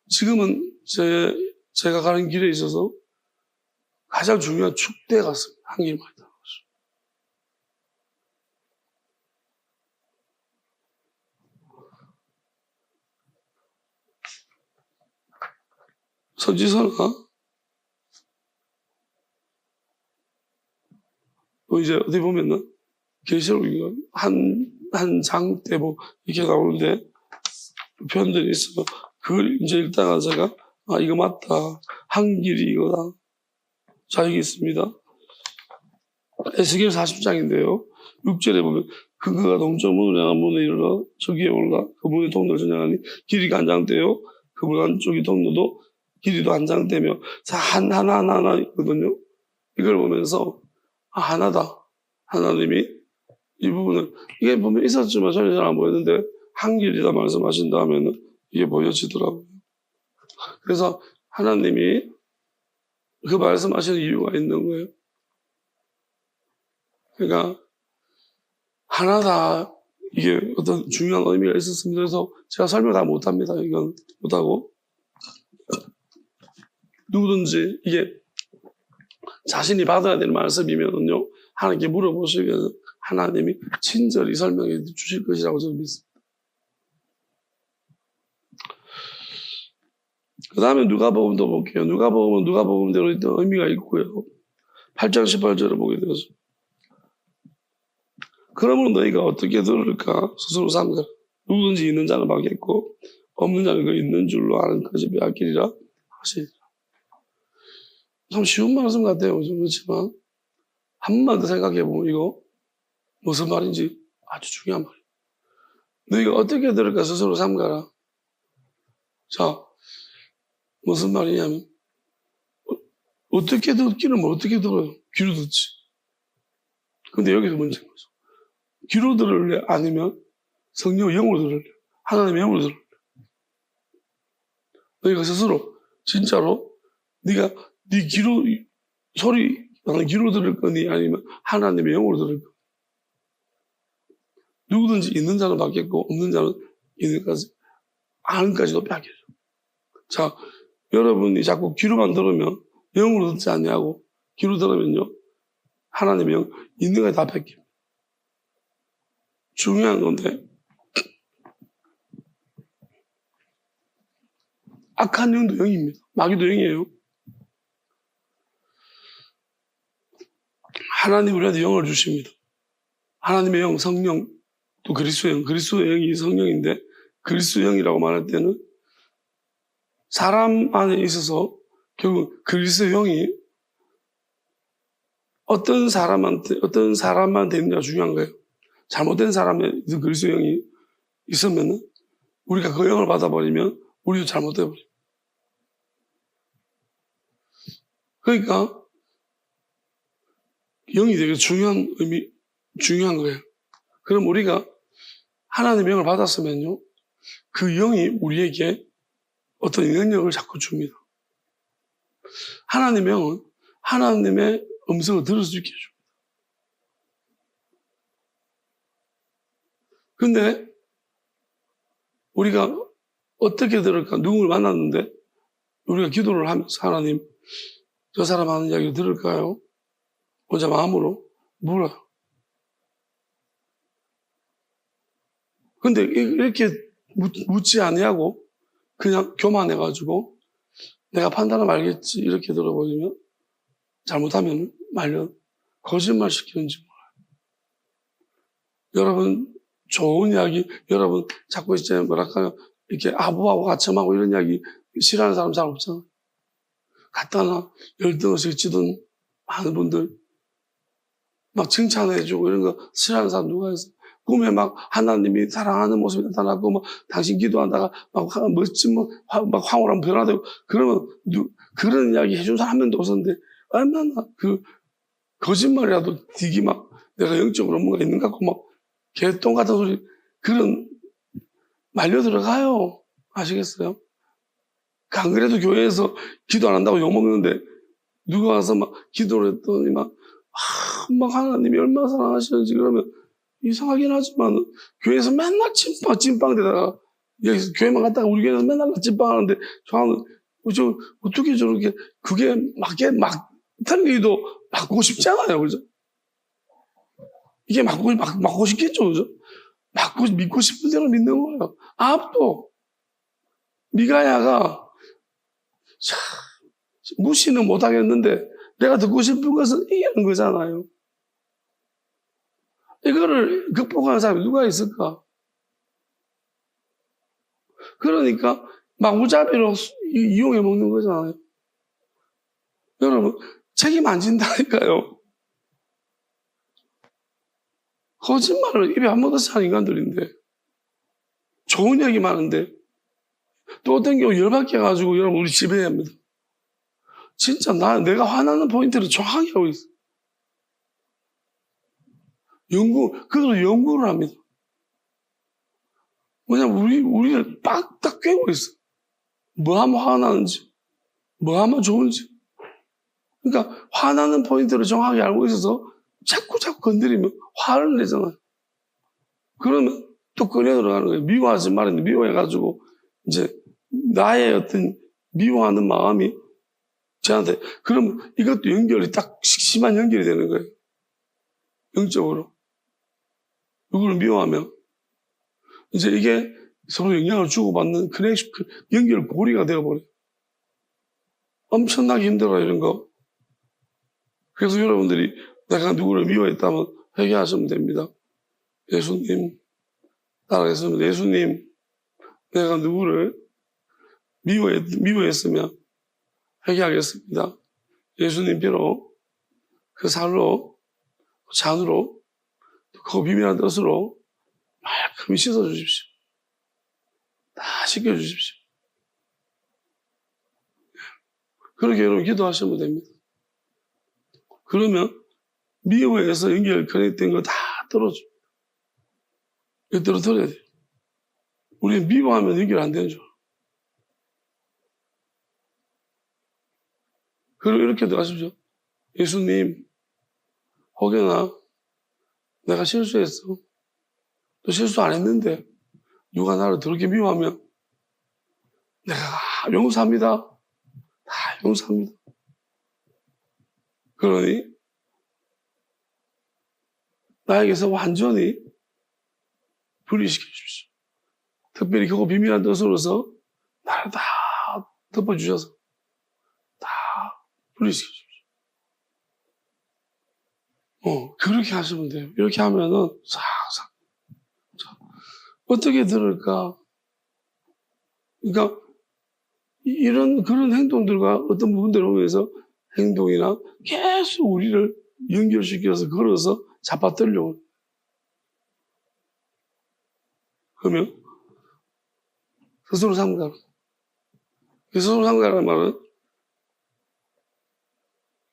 지금은 제가 가는 길에 있어서 가장 중요한 축대 같습니다. 한 길만 있다는 것이. 서지서나 이제 어디 보면은 계시록 한 장 때 뭐 이렇게 나오는데 표현들이 있어요. 그걸 이제 읽다가 제가 이거 맞다. 한 길이 이거다. 자, 여기 있습니다. 에스겔 40장인데요. 6절에 보면 그가 동쪽문을 향한 문에 이르러 저기에 올라 그 문의 통로를 전향하니 길이 간장되어 그 문 안쪽이 통로도 길이도 한장되며 하나 있거든요. 이걸 보면서 하나다. 하나님이 이 부분을 이게 보면 있었지만 전혀 잘 안 보였는데 한 길이다 말씀하신다 하면은 이게 보여지더라고요. 그래서 하나님이 그 말씀하시는 이유가 있는 거예요. 그러니까 하나다 이게 어떤 중요한 의미가 있었습니다. 그래서 제가 설명 다 못합니다. 이건 못하고 누구든지 이게 자신이 받아야 될 말씀이면요 하나님께 물어보시면 하나님이 친절히 설명해 주실 것이라고 저는 믿습니다. 그 다음에 누가복음도 볼게요. 누가복음은 누가복음대로 있던 의미가 있고요. 8장 18절을 보게 되었습니다. 그러므로 너희가 어떻게 들을까 스스로 삼가라. 누구든지 있는 자는 받겠고 없는 자는 그 있는 줄로 아는 것이 빼앗기리라 하시니라. 참 쉬운 말씀 같아요. 그렇지만 한 번 더 생각해보면 이거 무슨 말인지 아주 중요한 말이에요. 너희가 어떻게 들을까 스스로 삼가라. 자, 무슨 말이냐면 어떻게 듣기는 뭐 어떻게 들어요? 귀로 듣지. 근데 여기서 문제인 거죠. 귀로 들을래? 아니면 성령의 영으로 들을래? 하나님의 영으로 들을래? 너희가 스스로 진짜로 네가 네 귀로 소리 나는 귀로 들을 거니 아니면 하나님의 영으로 들을 거니? 누구든지 있는 자는 받겠고 없는 자는 있는까지 아는까지도 빼앗겨져. 자, 여러분이 자꾸 귀로만 들으면 영으로 듣지 않냐고. 귀로 들으면요 하나님의 영 있는 게 다 뺏깁니다. 중요한 건데 악한 영도 영입니다. 마귀도 영이에요. 하나님 우리한테 영을 주십니다. 하나님의 영, 성령, 또 그리스도의 영, 그리스도의 영이 성령인데 그리스도의 영이라고 말할 때는 사람 안에 있어서 결국 그리스도의 영이 어떤 사람한테 있느냐가 중요한 거예요. 잘못된 사람에 그리스도의 영이 있으면 우리가 그 영을 받아버리면 우리도 잘못돼버려요. 그러니까 영이 되게 중요한 거예요. 그럼 우리가 하나님의 영을 받았으면요 그 영이 우리에게 어떤 능력을 자꾸 줍니다. 하나님의 영은 하나님의 음성을 들을 수 있게 해줍니다. 근데 우리가 어떻게 들을까? 누구를 만났는데 우리가 기도를 하면서 하나님 저 사람 하는 이야기를 들을까요? 혼자 마음으로 물어요. 근데 이렇게 묻지 아니하고 그냥 교만해가지고 내가 판단하면 알겠지 이렇게 들어버리면 잘못하면 말년 거짓말 시키는지 몰라요. 여러분 좋은 이야기 여러분 자꾸 이제 뭐랄까요 이렇게 아부하고 가첨하고 이런 이야기 싫어하는 사람 잘 없잖아요. 갖다나 열등의식 지던 많은 분들 막 칭찬해주고 이런 거 싫어하는 사람 누가 있어? 꿈에 막 하나님이 사랑하는 모습이 나타나고 막 당신 기도하다가 막 멋진 막 황홀한 변화되고 그러면 그런 이야기 해준 사람 한 명도 없었는데 얼마나 거짓말이라도 되게 막 내가 영적으로 뭔가 있는 것 같고 막 개똥 같은 소리 그런 말려 들어가요. 아시겠어요? 안 그래도 교회에서 기도 안 한다고 욕먹는데 누가 와서 막 기도를 했더니 막 하나님이 얼마나 사랑하시는지 그러면 이상하긴 하지만 교회에서 맨날 찐빵대다가 여기서 교회만 갔다가 우리 교회에서 맨날 찐빵하는데 저는 어떻게 저렇게 그게 막 틀리도 맞고 싶지 않아요. 그죠? 이게 맞고 싶겠죠. 그죠? 믿고 싶은 대로 믿는 거예요. 아합도 미가야가 무시는 못하겠는데 내가 듣고 싶은 것은 이기는 거잖아요. 이거를 극복하는 사람이 누가 있을까? 그러니까 마구잡이로 이용해 먹는 거잖아요. 여러분 책임 안 진다니까요. 거짓말을 입에 안 묻어서 하는 인간들인데 좋은 얘기 많은데 또 어떤 경우 열받게 가지고 여러분 우리 지배해야 합니다. 진짜 내가 화나는 포인트를 정확하게 하고 있어. 그들은 연구를 합니다. 왜냐면 우리를 빡딱 꿰고 있어. 뭐 하면 화나는지, 뭐 하면 좋은지. 그러니까 화나는 포인트를 정확하게 알고 있어서 자꾸 건드리면 화를 내잖아요. 그러면 또 끌려 들어가는 거예요. 미워하지 말았는데 미워해가지고 이제 나의 어떤 미워하는 마음이 저한테 그럼 이것도 연결이 딱 심한 연결이 되는 거예요. 영적으로. 누구를 미워하면 이제 이게 서로 영향을 주고받는 연결 고리가 되어버려요. 엄청나게 힘들어요, 이런 거. 그래서 여러분들이 내가 누구를 미워했다면 회개하시면 됩니다. 예수님, 따라했으면 예수님, 내가 누구를 미워했으면 회개하겠습니다. 예수님 비로 그 살로, 그 잔으로, 그 비밀한 뜻으로 말끔히 씻어주십시오. 다 씻겨주십시오. 그렇게 여러분 기도하시면 됩니다. 그러면 미워해서 연결 커넥된 거 다 떨어집니다. 이거 떨어뜨려야 돼요. 우리 미워하면 연결 안 되는 줄 알아요. 그리고 이렇게도 하십시오. 예수님, 혹여나 내가 실수했어. 또 실수 안 했는데 누가 나를 더럽게 미워하면 내가 용서합니다. 다 용서합니다. 그러니 나에게서 완전히 분리시켜 주십시오. 특별히 그거 비밀한 뜻으로서 나를 다 덮어주셔서 다 분리시켜 주십시오. 그렇게 하시면 돼요. 이렇게 하면은 싹싹. 어떻게 들을까? 그러니까 그런 행동들과 어떤 부분들을 보면서 행동이나 계속 우리를 연결시켜서 걸어서 잡아들려고. 그러면 스스로 삼가라. 스스로 삼가라는 말은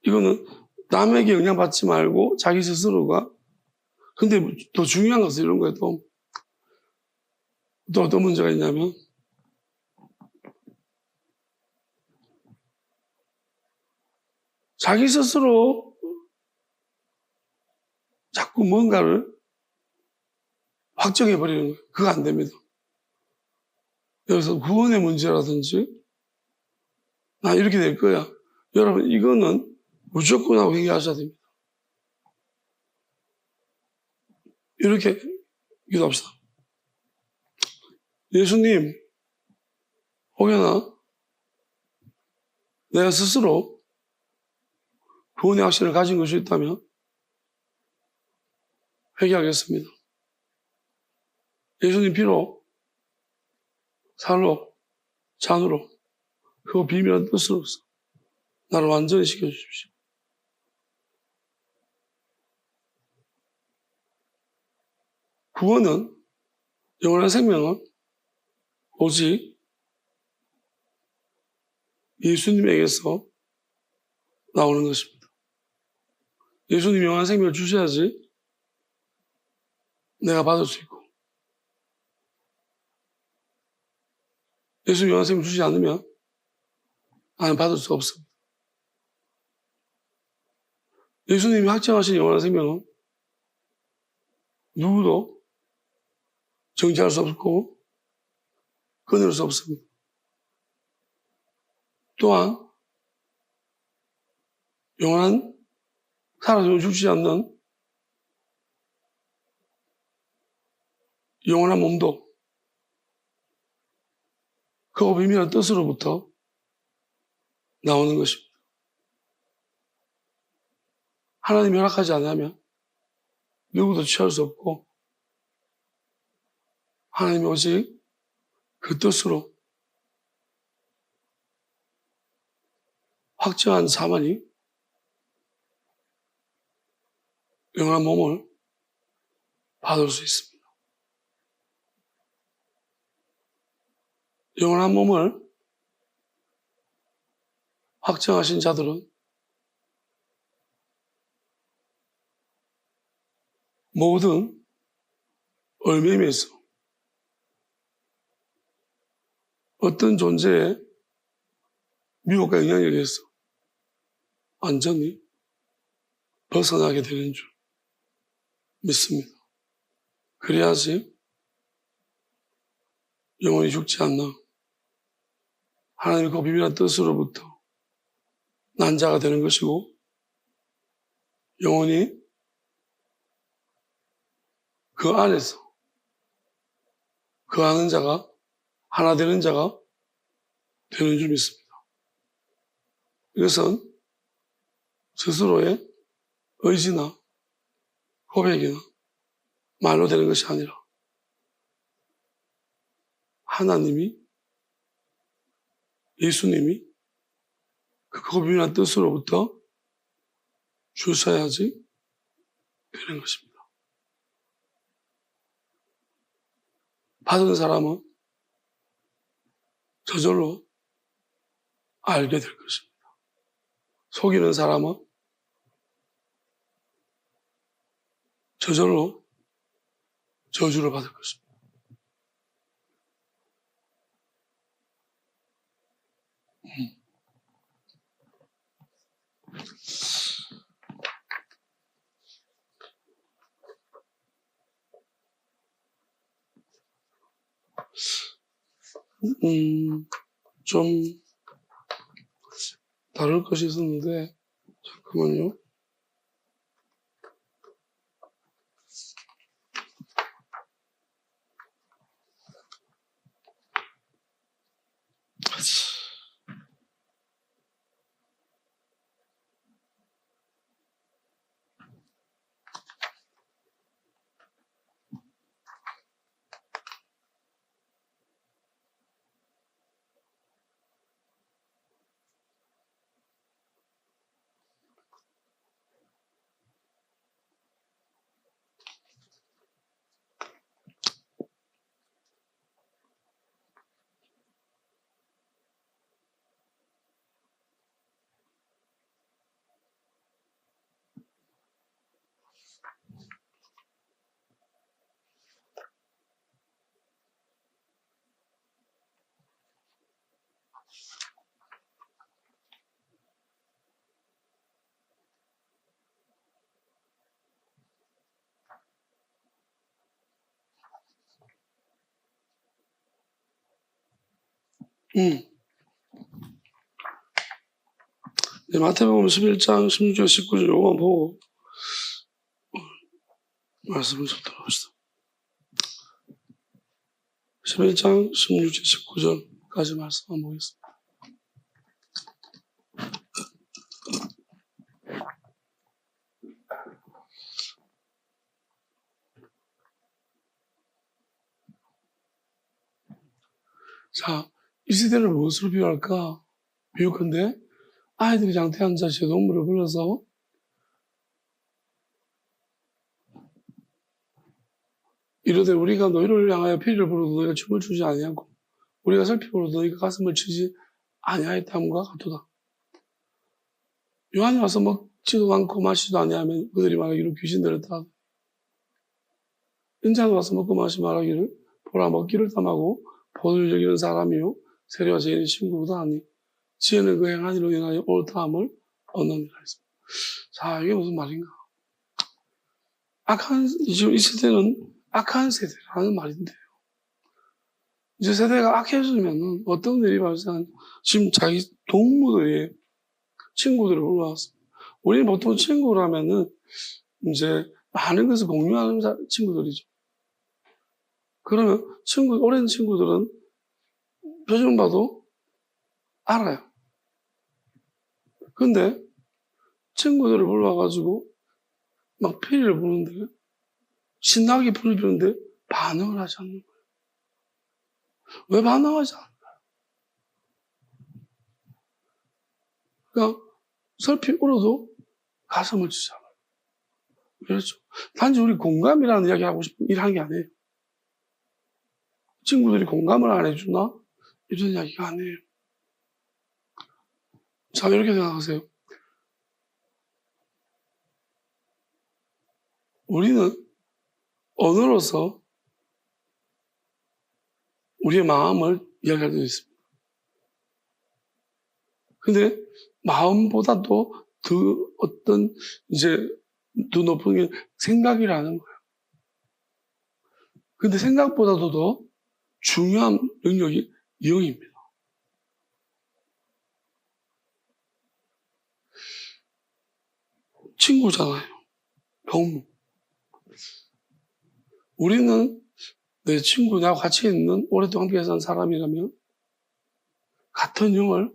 이거는 남에게 영향받지 말고 자기 스스로가 근데 더 중요한 것은 이런 거예요. 또 어떤 문제가 있냐면 자기 스스로 자꾸 뭔가를 확정해버리는 거예요. 그거 안 됩니다. 여기서 구원의 문제라든지 나 이렇게 될 거야. 여러분 이거는 무조건 하고 회개하셔야 됩니다. 이렇게 기도합시다. 예수님, 혹여나 내가 스스로 구원의 확신을 가진 것이 있다면 회개하겠습니다. 예수님 피로, 살로, 잔으로 그 비밀한 뜻으로서 나를 완전히 시켜주십시오. 구원은 영원한 생명은 오직 예수님에게서 나오는 것입니다. 예수님 영원한 생명을 주셔야지 내가 받을 수 있고, 예수님 영원한 생명을 주지 않으면 나는 받을 수 없습니다. 예수님이 확정하신 영원한 생명은 누구도 정지할 수 없고 끊을 수 없습니다. 또한 영원한 살아서 죽지 않는 영원한 몸도 그 비밀한 뜻으로부터 나오는 것입니다. 하나님이 허락하지 않으면 누구도 취할 수 없고, 하나님이 오직 그 뜻으로 확정한 자만이 영원한 몸을 받을 수 있습니다. 영원한 몸을 확정하신 자들은 모든 얼매임에서 어떤 존재의 미혹과 영향력에서 완전히 벗어나게 되는 줄 믿습니다. 그래야지 영원히 죽지 않는 하나님의 그 비밀한 뜻으로부터 난 자가 되는 것이고, 영원히 그 안에서 그 아는 자가, 하나 되는 자가 되는 줄 믿습니다. 이것은 스스로의 의지나 고백이나 말로 되는 것이 아니라 하나님이, 예수님이 그 비밀한 뜻으로부터 주셔야지 되는 것입니다. 받은 사람은 저절로 알게 될 것입니다. 속이는 사람은 저절로 저주를 받을 것입니다. 좀 다룰 것이 있었는데, 잠깐만요. 네, 마태복음 11장 16절 19절 요거만 보고 말씀을 듣도록 합시다. 11장 16절 19절까지 말씀 한번 보겠습니다. 자, 이 시대를 무엇으로 비유할까? 비유컨대 아이들이 장태에 앉아 제동물을 불러서 이르되 우리가 너희를 향하여 피를 부르도 너희가 춤을 추지 아니하고 우리가 슬피 부르도 너희가 가슴을 치지 아니하였다함과 같도다. 요한이 와서 먹지도 않고 마시지도 아니하면 그들이 말하기를 귀신 들었다. 인자가 와서 먹고 마시 말하기를 보라 먹기를 탐하고 포도를 여기는 사람이요 세례와 죄인의 친구보다 아니 지혜는 그 행한 일로 인하여 옳다함을 얻느니라 했습니다. 자, 이게 무슨 말인가? 지금 이 세대는 악한 세대라는 말인데요. 이제 세대가 악해지면 어떤 일이 발생하냐. 지금 자기 동무들의 친구들을 불러왔습니다. 우리는 보통 친구라면은 이제 많은 것을 공유하는 친구들이죠. 그러면 오랜 친구들은 표정 봐도 알아요. 근데 친구들을 불러와가지고 막 피리를 부는데 신나게 피리를 부는데 반응을 하지 않는 거예요. 왜 반응하지 않을까요? 그러니까 설피 울어도 가슴을 치잖아요. 그렇죠. 단지 우리 공감이라는 이야기 하고 싶은 일한 게 아니에요. 친구들이 공감을 안 해주나? 이런 이야기가 아니에요. 자, 이렇게 생각하세요. 우리는 언어로서 우리의 마음을 이야기할 수 있습니다. 근데 마음보다도 더 어떤 더 높은 게 생각이라는 거예요. 근데 생각보다도 더 중요한 영역이 영입니다. 친구잖아요. 동무. 우리는 내 친구, 나와 같이 있는 오랫동안 함께 산 사람이라면 같은 영을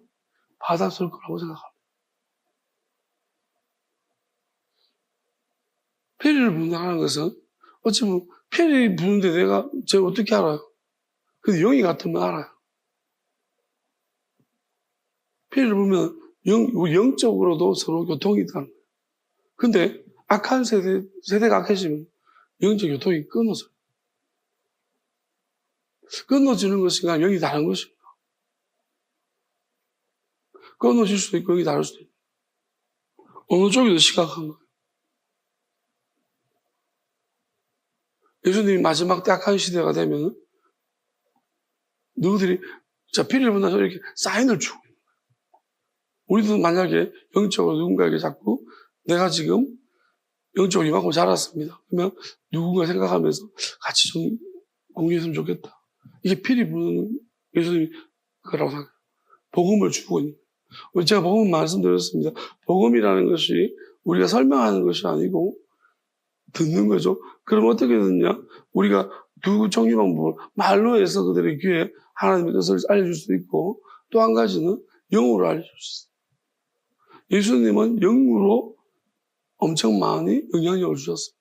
받았을 거라고 생각합니다. 피리를 분다는 것은 어찌 보면 피리 부는데 제가 어떻게 알아요? 근데 영이 같으면 알아요. 피리를 부면 영적으로도 서로 교통이 있다는 거예요. 근데 악한 세대가 악해지면 영적 교통이 끊어져요. 끊어지는 것인가 영이 다른 것인가. 끊어질 수도 있고 영이 다를 수도 있고. 어느 쪽이 더 심각한 거예요. 예수님이 마지막 때 악한 시대가 되면 너희들이 피리를 분다서 이렇게 사인을 주고 있는 거예요. 우리도 만약에 영적으로 누군가에게 자꾸 내가 지금 영적으로 이만큼 자랐습니다. 그러면 누군가 생각하면서 같이 좀 공유했으면 좋겠다. 이게 피리 부는 예수님이 그거라고 생각해요. 복음을 주고 있는 거예요. 제가 복음 말씀드렸습니다. 복음이라는 것이 우리가 설명하는 것이 아니고 듣는 거죠. 그럼 어떻게 듣냐? 우리가 두 종류 방법을 말로 해서 그들의 귀에 하나님의 뜻을 알려줄 수도 있고 또 한 가지는 영으로 알려줄 수 있어요. 예수님은 영으로 엄청 많이 영향력을 주셨어요.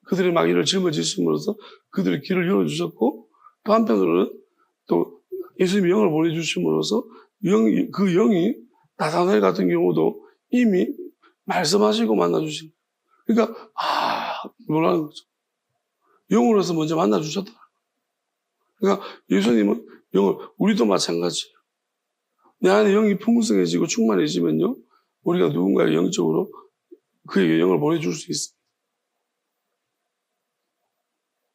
그들의 마귀를 짊어지심으로써 그들의 길을 열어주셨고 또 한편으로는 또 예수님이 영을 보내주심으로써 그 영이 나사나엘 같은 경우도 이미 말씀하시고 만나주신 거예요. 그러니까 놀라는 거죠. 영으로서 먼저 만나주셨다. 그러니까 예수님은 우리도 마찬가지예요. 내 안에 영이 풍성해지고 충만해지면요 우리가 누군가의 영적으로 그에게 영을 보내줄 수 있습니다.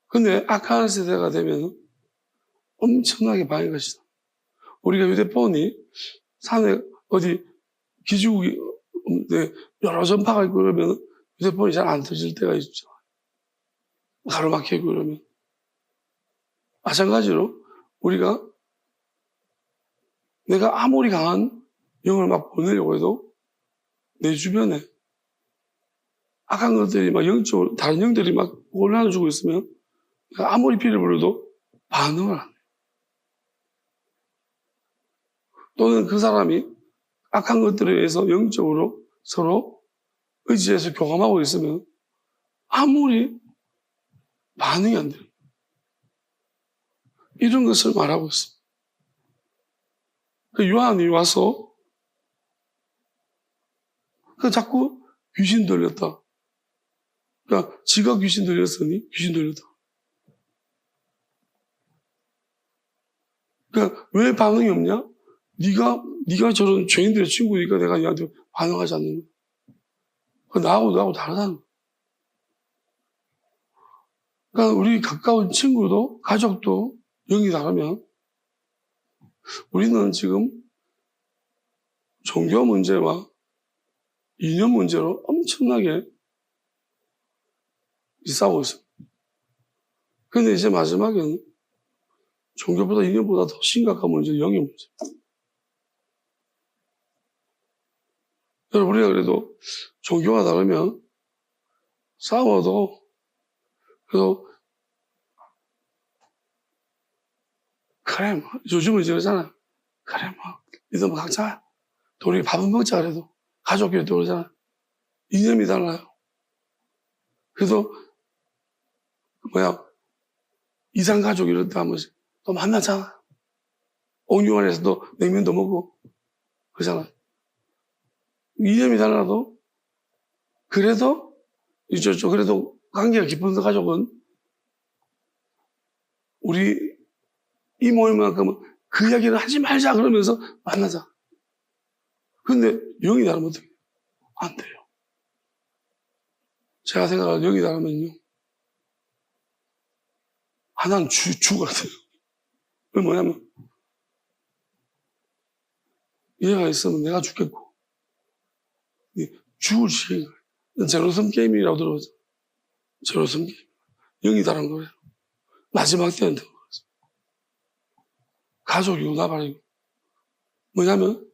근데 악한 세대가 되면 엄청나게 방해가 있어. 우리가 휴대폰이 산에 어디 기지국이 여러 전파가 있고 그러면 휴대폰이 잘 안 터질 때가 있죠. 가로막히고 그러면. 마찬가지로 우리가 내가 아무리 강한 영을 막 보내려고 해도 내 주변에 악한 것들이 막 영적으로 다른 영들이 막 혼란을 주고 있으면 내가 아무리 피를 불어도 반응을 안 해요. 또는 그 사람이 악한 것들에 의해서 영적으로 서로 의지해서 교감하고 있으면 아무리 반응이 안 돼요. 이런 것을 말하고 있습니다. 그 요한이 와서 자꾸 귀신 들렸다. 그러니까 지가 귀신 들렸으니 귀신 들렸다. 그러니까 왜 반응이 없냐? 네가 저런 죄인들의 친구니까 내가 얘한테 반응하지 않는 거야. 나하고 다르다는 거야. 그러니까 우리 가까운 친구도 가족도 영이 다르면 우리는 지금 종교 문제와 이념 문제로 엄청나게 싸우고 있습니다. 그런데 이제 마지막에는 종교보다 이념보다 더 심각한 문제, 영의 문제. 여러분, 우리가 그래도 종교가 다르면 싸워도 그래도 그래 뭐 요즘은 이제 그러잖아. 그래 뭐 믿음 각자 우리 밥은 먹자 그래도 가족끼리 또 그러잖아. 이념이 달라요. 그래도 이산가족 이럴 때 한 번씩 또 만나잖아. 옥류관에서도 냉면도 먹고 그러잖아. 이념이 달라도 그래도 그래도 관계가 깊은 가족은 우리 이 모임만큼은 그 이야기를 하지 말자 그러면서 만나자. 근데 영이 다르면 어떻게 해요? 안 돼요. 제가 생각하는 영이 다르면요. 하나는 주 같아요. 그 뭐냐면 얘가 있으면 내가 죽겠고 죽을 시kin 거예요. 제로섬 게임이라고 들어보죠. 제로섬 게임. 영이 다른 거예요. 마지막 때는 된 거예요. 가족이 용납하는 뭐냐면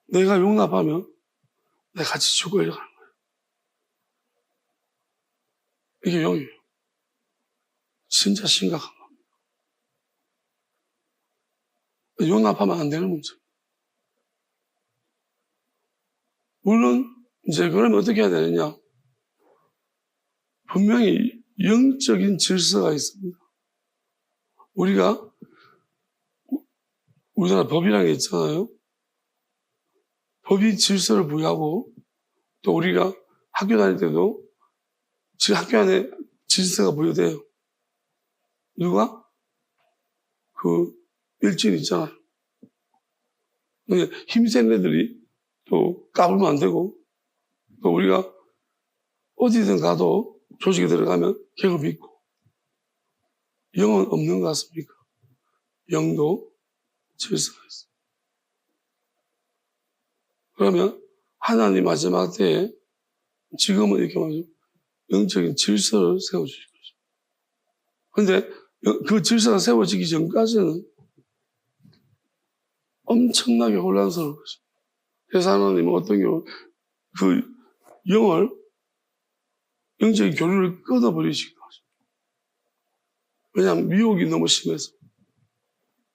내가 용납하면 내가 같이 죽으려고 하는 거예요. 이게 영이에요. 진짜 심각한 겁니다. 용납하면 안 되는 문제. 물론 이제 그러면 어떻게 해야 되느냐? 분명히 영적인 질서가 있습니다. 우리나라 법이라는 게 있잖아요. 법이 질서를 부여하고 또 우리가 학교 다닐 때도 지금 학교 안에 질서가 부여돼요. 누가? 일진 있잖아요. 힘센 애들이 또 까불면 안 되고 또 우리가 어디든 가도 조직에 들어가면 계급이 있고 영은 없는 것 같습니까? 영도 질서가 있어요. 그러면 하나님 마지막 때에 지금은 이렇게 말하죠. 영적인 질서를 세워주실 것입니다. 그런데 그 질서가 세워지기 전까지는 엄청나게 혼란스러울 것입니다. 그래서 하나님은 어떤 경우 그 영적인 교류를 끊어버리시기도 하십니다. 왜냐하면 미혹이 너무 심해서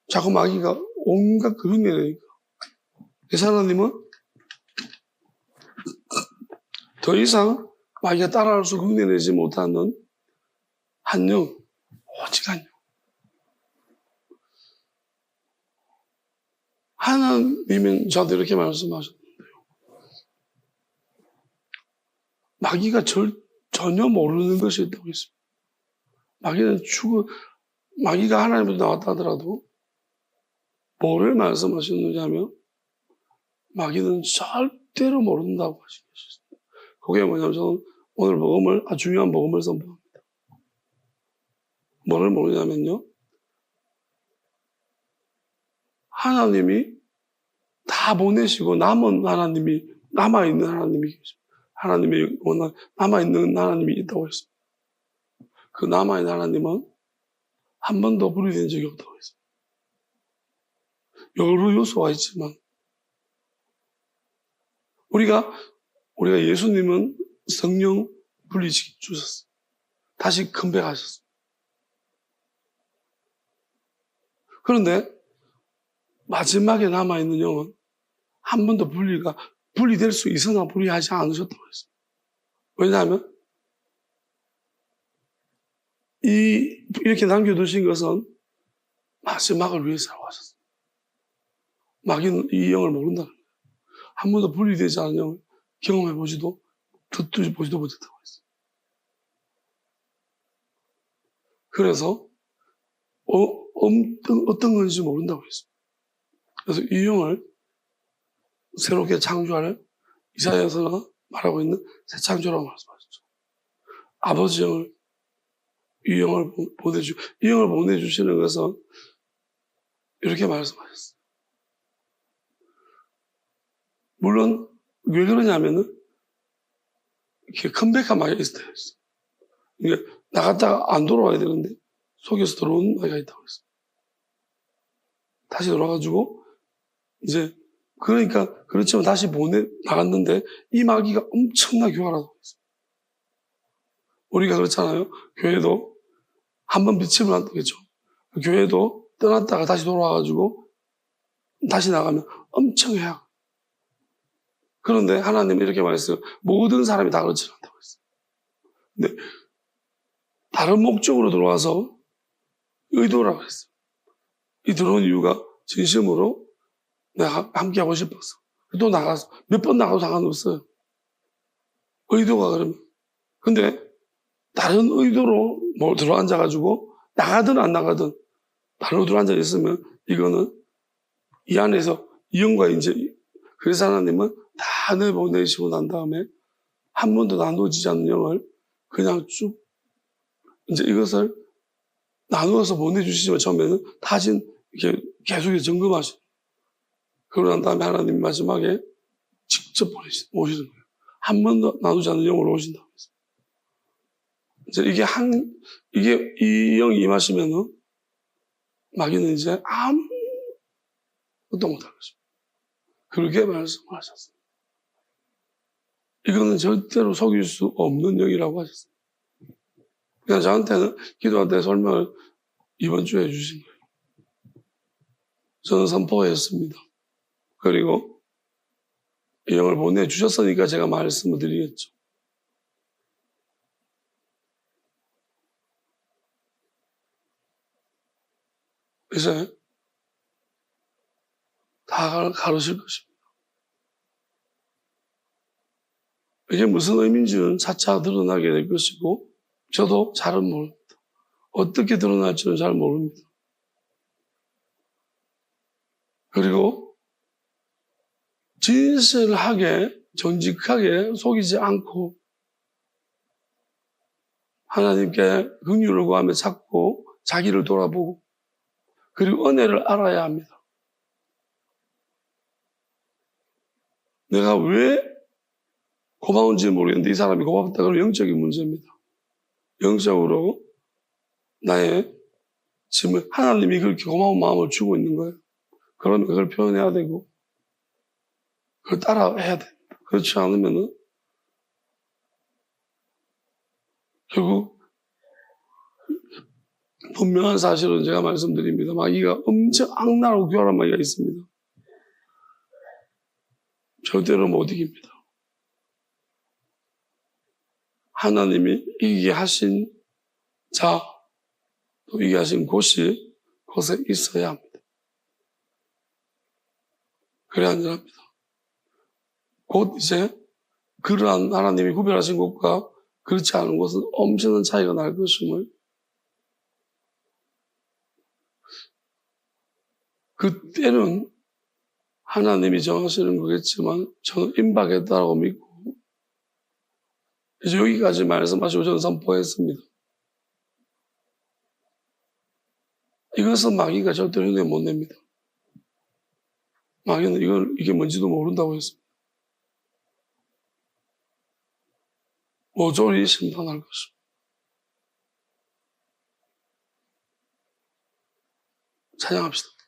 자꾸 마귀가 온갖 흉내내니까. 그래서 하나님은 더 이상 마귀가 따라할 수 흉내내지 못하는 한 영, 오직 한 영. 하나님은 저한테 이렇게 말씀하셨는데요. 마귀가 전혀 모르는 것이 있다고 했습니다. 마귀가 하나님부터 나왔다 하더라도 뭐를 말씀하셨느냐 하면 마귀는 절대로 모른다고 하셨습니다. 그게 뭐냐면 저는 오늘 아주 중요한 복음을 선포합니다. 뭐를 모르냐면요. 하나님이 다 보내시고 남아있는 하나님이 계십니다. 하나님이 남아있는 하나님이 있다고 했습니다. 그 남아있는 하나님은 한 번도 분리된 적이 없다고 했습니다. 여러 요소가 있지만 우리가 예수님은 성령 분리시켜 주셨어요. 다시 컴백하셨어요. 그런데 마지막에 남아있는 영은 한 번도 분리될 수 있으나 분리하지 않으셨다고 했습니다. 왜냐하면 이렇게 남겨두신 것은 마지막을 위해서라고 하셨습니다. 마귀는 이 영을 모른다는 거예요. 한 번도 분리되지 않은 영을 경험해보지도 보지도 못했다고 했어요. 그래서 어떤 건지 모른다고 했습니다. 그래서 이 영을 새롭게 창조할 이사야서가 말하고 있는 새 창조라고 말씀하셨죠. 아버지 영을, 이 영을 이 영을 보내주시는 것은 이렇게 말씀하셨어요. 물론 왜 그러냐면은 이렇게 컴백한 마귀가 있어요. 그러니까 나갔다가 안 돌아와야 되는데 속에서 들어온 마귀가 있다고 했어요. 다시 돌아가지고 이제 그러니까 그렇지만 다시 나갔는데 이 마귀가 엄청나게 교활하다고 했어요. 우리가 그렇잖아요. 교회도 한번 비침을 한다고 했죠. 교회도 떠났다가 다시 돌아와가지고 다시 나가면 엄청 해요. 그런데 하나님은 이렇게 말했어요. 모든 사람이 다 그렇지 않다고 했어요. 근데 다른 목적으로 들어와서 의도라고 했어요. 이 들어온 이유가 진심으로 내가 함께하고 싶어서. 또 나가서 몇 번 나가도 상관없어요. 의도가 그러면. 근데 다른 의도로 뭐 들어앉아가지고 나가든 안 나가든 다른 의도로 앉아 있으면 이거는 이 안에서 이 영과 이제 그래서 하나님은 다 내보내시고 난 다음에 한 번도 나누어지지 않는 영을 그냥 쭉 이제 이것을 나누어서 보내주시지만 처음에는 타진 이렇게 계속 점검하시고 그러고 난 다음에 하나님 마지막에 직접 오시는 거예요. 한 번도 나누지 않는 영으로 오신다고 했어요. 이제 이게 이 영이 임하시면은 마귀는 이제 아무것도 못할 것입니다. 그렇게 말씀하셨어요. 이거는 절대로 속일 수 없는 영이라고 하셨어요. 그냥 저한테는 기도할 때 설명을 이번 주에 해주신 거예요. 저는 선포했습니다. 그리고 이 영을 보내주셨으니까 제가 말씀을 드리겠죠. 이제 다 가르칠 것입니다. 이게 무슨 의미인지는 차차 드러나게 될 것이고 저도 잘은 모릅니다. 어떻게 드러날지는 잘 모릅니다. 그리고 진실하게 정직하게 속이지 않고 하나님께 긍휼을 구하며 찾고 자기를 돌아보고 그리고 은혜를 알아야 합니다. 내가 왜 고마운지 모르겠는데 이 사람이 고맙다 그러면 영적인 문제입니다. 영적으로 나의 지금 하나님이 그렇게 고마운 마음을 주고 있는 거예요. 그러면 그걸 표현해야 되고 그걸 따라해야 됩니다. 그렇지 않으면은 결국 분명한 사실은 제가 말씀드립니다. 마귀가 엄청 악랄하고 교활한 마귀가 있습니다. 절대로 못 이깁니다. 하나님이 이기게 하신 자, 또 이기게 하신 곳이 곳에 있어야 합니다. 그래야 안전합니다. 곧 이제 그러한 하나님이 구별하신 곳과 그렇지 않은 곳은 엄청난 차이가 날 것임을 그때는 하나님이 정하시는 거겠지만 저는 임박했다고 믿고 이제 여기까지 말씀하시고 저는 선포했습니다. 이것은 마귀가 절대로 흉내 못 냅니다. 마귀는 이게 뭔지도 모른다고 했습니다. 모조리 심판할 것입니다. 찬양합시다.